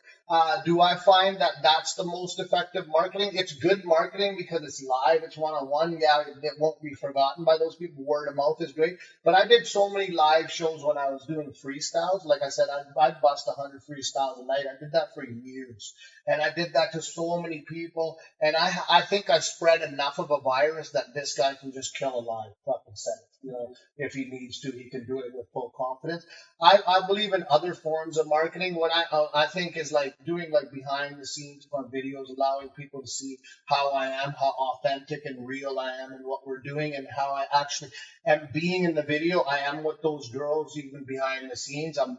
Do I find that that's the most effective marketing? It's good marketing because it's live, it's one-on-one. Yeah, it won't be forgotten by those people. Word of mouth is great. But I did so many live shows when I was doing freestyles. Like I said, I'd bust 100 freestyles a night. I did that for years. And I did that to so many people. And I think I spread enough of a virus that this guy can just kill a live fucking set. You know, if he needs to, he can do it with full confidence. I believe in other forms of marketing. What I think is like doing like behind the scenes fun videos, allowing people to see how I am, how authentic and real I am, and what we're doing, and how I actually am being in the video. I am with those girls even behind the scenes. I'm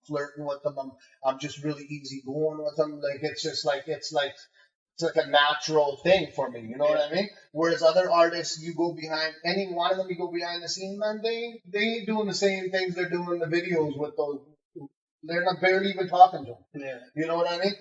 flirting with them. I'm just really easy going with them. Like it's like a natural thing for me, you know what I mean? Whereas other artists, you go behind any one of them, you go behind the scene, man, they ain't doing the same things they're doing in the videos with those. They're not barely even talking to them. Yeah. You know what I mean?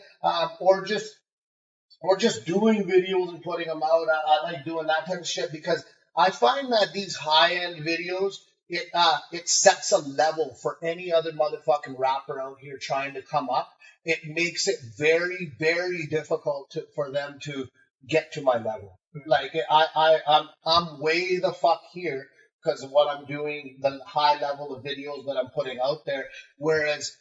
Or just doing videos and putting them out. I like doing that type of shit because I find that these high end videos, it sets a level for any other motherfucking rapper out here trying to come up. It makes it very, very difficult for them to get to my level. Like I'm way the fuck here because of what I'm doing, the high level of videos that I'm putting out there. Whereas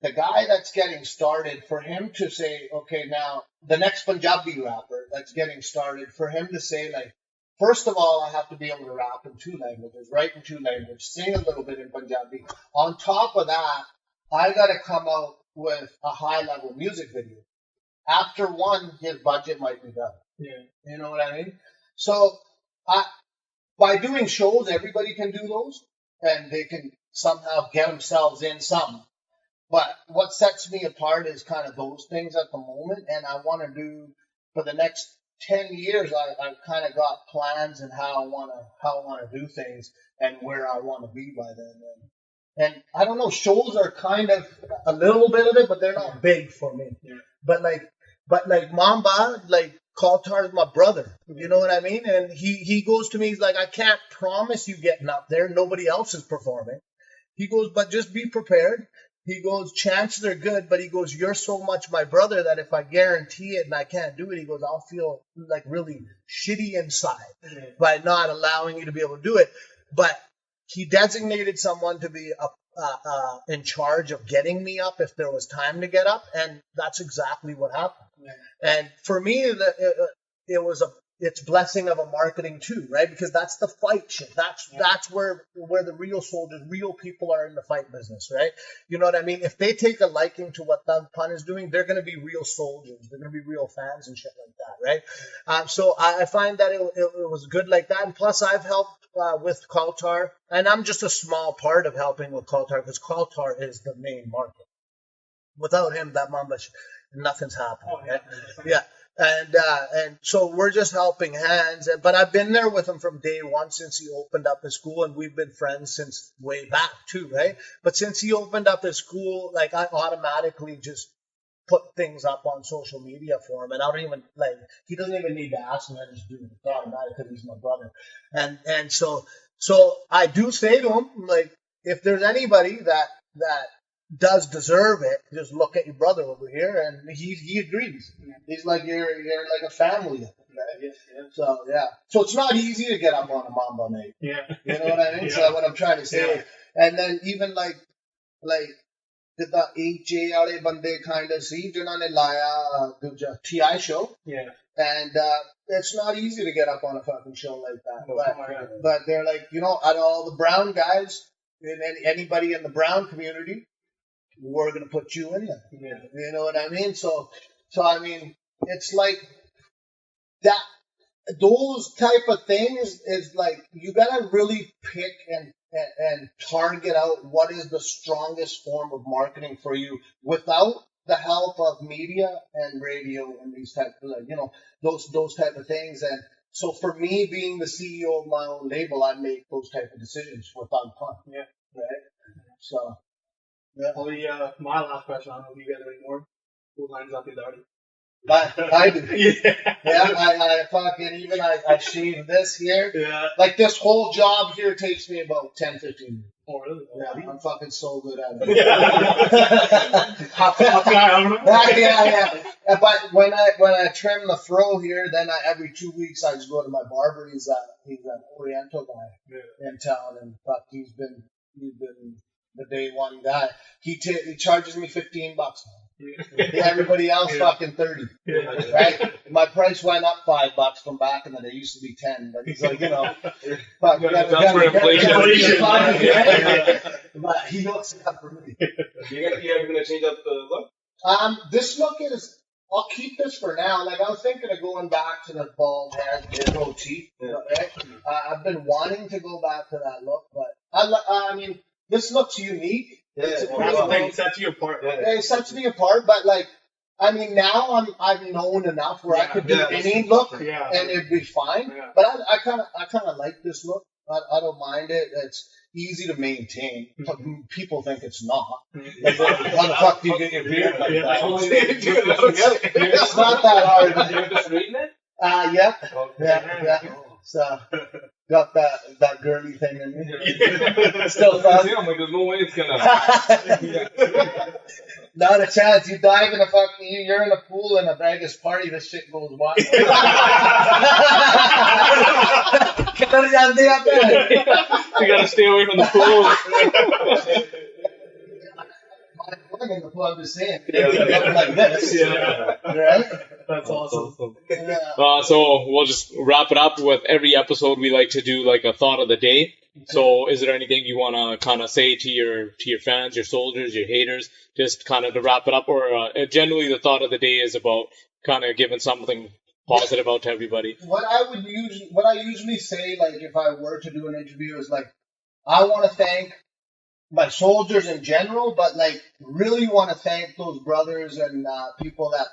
the guy that's getting started, for him to say, okay, now the next Punjabi rapper that's getting started, for him to say like, first of all, I have to be able to rap in 2 languages, write in 2 languages, sing a little bit in Punjabi. On top of that, I got to come out with a high-level music video. After one, his budget might be done. Yeah. You know what I mean? So by doing shows, everybody can do those, and they can somehow get themselves in some. But what sets me apart is kind of those things at the moment, and I want to do for the next 10 years. I've kind of got plans and how I want to do things and where I want to be by then. And I don't know, shows are kind of a little bit of it, but they're not big for me. Yeah. But like Mamba, like Kaltar is my brother. You know what I mean? And he goes to me, he's like, I can't promise you getting up there. Nobody else is performing. He goes, but just be prepared. He goes, chances are good, but he goes, you're so much my brother that if I guarantee it and I can't do it, he goes, I'll feel like really shitty inside by not allowing you to be able to do it. But he designated someone to be in charge of getting me up if there was time to get up, and that's exactly what happened. Yeah. And for me, it's blessing of a marketing too, right? Because that's the fight shit. That's where the real soldiers, real people are in the fight business, right? You know what I mean? If they take a liking to what Thugpun is doing, they're going to be real soldiers. They're going to be real fans and shit like that, right? So I find that it was good like that. And plus, I've helped with Kaltar, and I'm just a small part of helping with Kaltar because Kaltar is the main market. Without him, that mamba, nothing's happening. Right? Yeah. And so we're just helping hands. But I've been there with him from day one since he opened up his school, and we've been friends since way back too, right? But since he opened up his school, like I automatically just put things up on social media for him, and I don't even he doesn't even need to ask me. I just do it. It's automatic because he's my brother. And so I do say to him, like, if there's anybody that does deserve it, just look at your brother over here, and he agrees. He's like, you're like a family. Right? Yeah. So yeah. So it's not easy to get up on a mamba, mate. Yeah. You know what I mean? Yeah. So what I'm trying to say. Yeah. And then even like the HJ वाले बंदे kind of see जिन्होंने लाया the TI show. Yeah. And it's not easy to get up on a fucking show like that. No, But they're like, out of all the brown guys and anybody in the brown community, we're going to put you in there. Yeah. You know what I mean? So I mean, it's like that. Those type of things is like, you got to really pick and target out what is the strongest form of marketing for you without the help of media and radio and these type of, those type of things. And so for me, being the CEO of my own label, I make those type of decisions for Thugpun. Yeah. Right? So, yeah. Well, my last question, I don't know if you guys have any more. Who lines up your daddy? I do. Yeah. I fucking I shave this here. Yeah. Like this whole job here takes me about 10, 15 minutes. Oh, really? Yeah, I'm fucking so good at it. Yeah. Hot guy, I don't know. Yeah. But when I trim the fro here, then every 2 weeks I just go to my barber. He's an Oriental guy in town, and he's been the day one guy. He charges me $15 now. Everybody else fucking 30. Right? My price went up $5 from back in the day. It used to be 10, but he's like, fuck, That's for inflation. But he looks up for me. You ever gonna change up the look? This look is. I'll keep this for now. Like, I was thinking of going back to the bald head, the goatee. Right? I've been wanting to go back to that look, but I mean, this looks unique. That's the thing. It sets you apart. It sets me apart, but like, I mean, now I'm known enough where I could do any look and it'd be fine. Yeah. But I kind of like this look. I don't mind it. It's easy to maintain. People think it's not. Like, how the fuck do you get your beard like that? It's not that hard. You're just reading it? Yeah. So, got that girly thing in me. Still fun. I'm like, there's no way it's gonna. Not a chance. You dive in you're in a pool in a Vegas party, this shit goes wild. You gotta stay away from the pool. In the plug is saying, like this. Right? That's awesome. So we'll just wrap it up with every episode. We like to do like a thought of the day. So is there anything you want to kind of say to your fans, your soldiers, your haters, just kind of to wrap it up? Or generally the thought of the day is about kind of giving something positive out to everybody. What I usually say, like if I were to do an interview, is like, I want to thank my soldiers in general, but like really want to thank those brothers and people that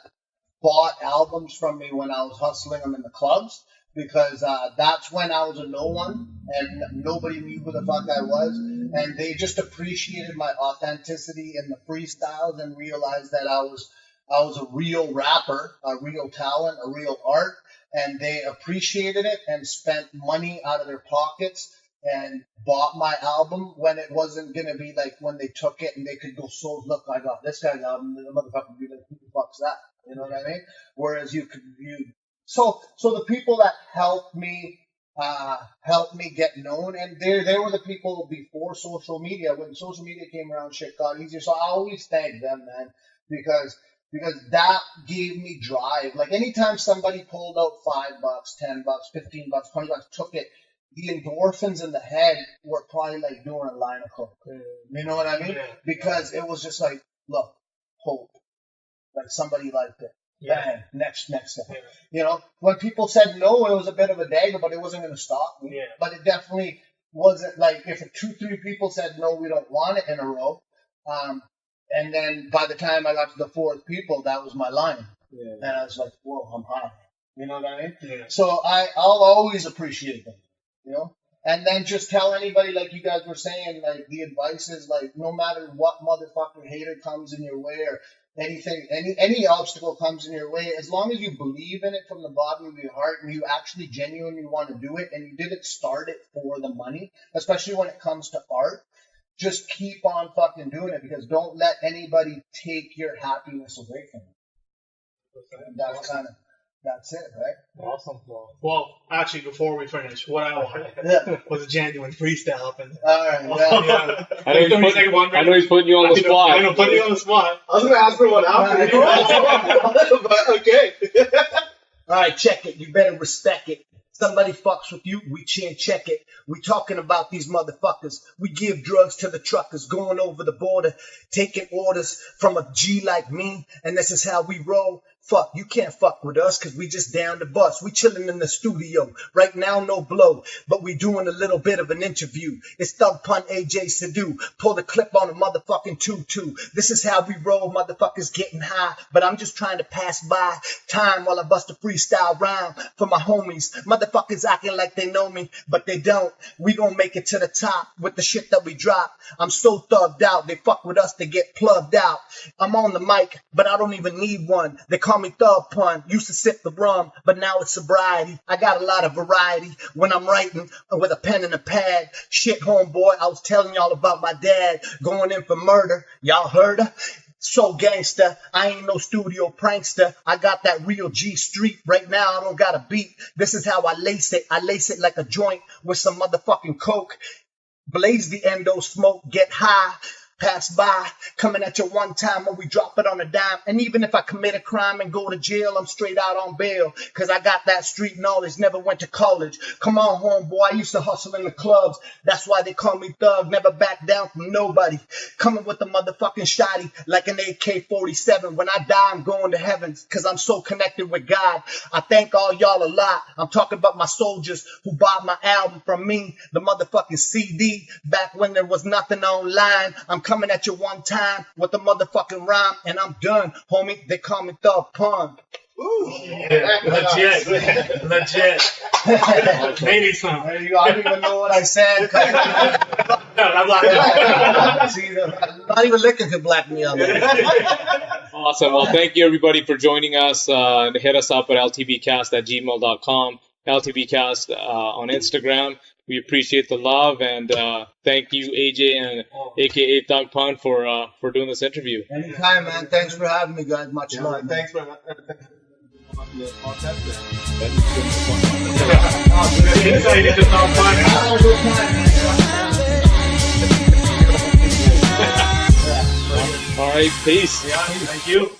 bought albums from me when I was hustling them in the clubs, because that's when I was a no one and nobody knew who the fuck I was, and they just appreciated my authenticity in the freestyles and realized that I was a real rapper, a real talent, a real art, and they appreciated it and spent money out of their pockets and bought my album when it wasn't going to be like when they took it and they could go, so look, I got this guy's album, and the motherfucker would be like, who the fuck's that? You know what I mean? Whereas so the people that helped me get known, and they were the people before social media. When social media came around, shit got easier. So I always thank them, man, because that gave me drive. Like anytime somebody pulled out $5, $10, $15, $20, took it, the endorphins in the head were probably like doing a line of coke. You know what I mean? Because it was just like, look, hope. Like somebody liked it. Bang, next thing. You know, when people said no, it was a bit of a dagger, but it wasn't going to stop me. But it definitely wasn't like if 2-3 people said no, we don't want it in a row. And then by the time I got to the 4th people, that was my line. And I was like, whoa, I'm high. You know what I mean? So I'll always appreciate them. You know, and then just tell anybody, like you guys were saying, like the advice is like, no matter what motherfucking hater comes in your way or anything, any obstacle comes in your way, as long as you believe in it from the bottom of your heart and you actually genuinely want to do it and you didn't start it for the money, especially when it comes to art, just keep on fucking doing it, because don't let anybody take your happiness away from you. That's it, right? Awesome. Well, actually, before we finish, what I wanted was a genuine freestyle up in there. All right. I know he's putting you on the spot. I know, putting you on the spot. I was going to ask for one after. But okay. All right, check it. You better respect it. Somebody fucks with you, we chin check it. We talking about these motherfuckers. We give drugs to the truckers going over the border, taking orders from a G like me, and this is how we roll. Fuck, you can't fuck with us because we just down the bus. We chilling in the studio. Right now, no blow, but we doing a little bit of an interview. It's Thugpun AJ Sadu. Pull the clip on a motherfucking 2-2. This is how we roll, motherfuckers getting high. But I'm just trying to pass by time while I bust a freestyle rhyme for my homies. Motherfuckers acting like they know me, but they don't. We gonna make it to the top with the shit that we drop. I'm so thugged out. They fuck with us, they get plugged out. I'm on the mic, but I don't even need one. They call me Thugpun. Used to sip the rum, but now it's sobriety. I got a lot of variety when I'm writing with a pen and a pad. Shit, homeboy, I was telling y'all about my dad going in for murder. Y'all heard her? So gangster, I ain't no studio prankster. I got that real G Street. Right now I don't got a beat. This is how I lace it. I lace it like a joint with some motherfucking coke. Blaze the endo smoke, get high. pass by, coming at you one time when we drop it on a dime. And even if I commit a crime and go to jail, I'm straight out on bail, cause I got that street knowledge, never went to college. Come on, homeboy, I used to hustle in the clubs. That's why they call me Thug, never back down from nobody. Coming with the motherfucking shotty like an AK-47. When I die, I'm going to heaven, cause I'm so connected with God. I thank all y'all a lot. I'm talking about my soldiers who bought my album from me, the motherfucking CD, back when there was nothing online. I'm coming at you one time with the motherfucking rhyme, and I'm done, homie. They call me Thugpun. Ooh. Yeah, legit. They need some. There you go. I don't even know what I said. No, I'm not. See, not even liquor could black me out. Awesome. Well, thank you everybody for joining us. Hit us up at ltbcast@gmail.com, ltbcast on Instagram. We appreciate the love, and thank you, AJ and AKA Thugpun, for doing this interview. Anytime, man. Thanks for having me, guys. Much love. Thanks for Insight into Thugpun. All right, peace. Yeah, thank you.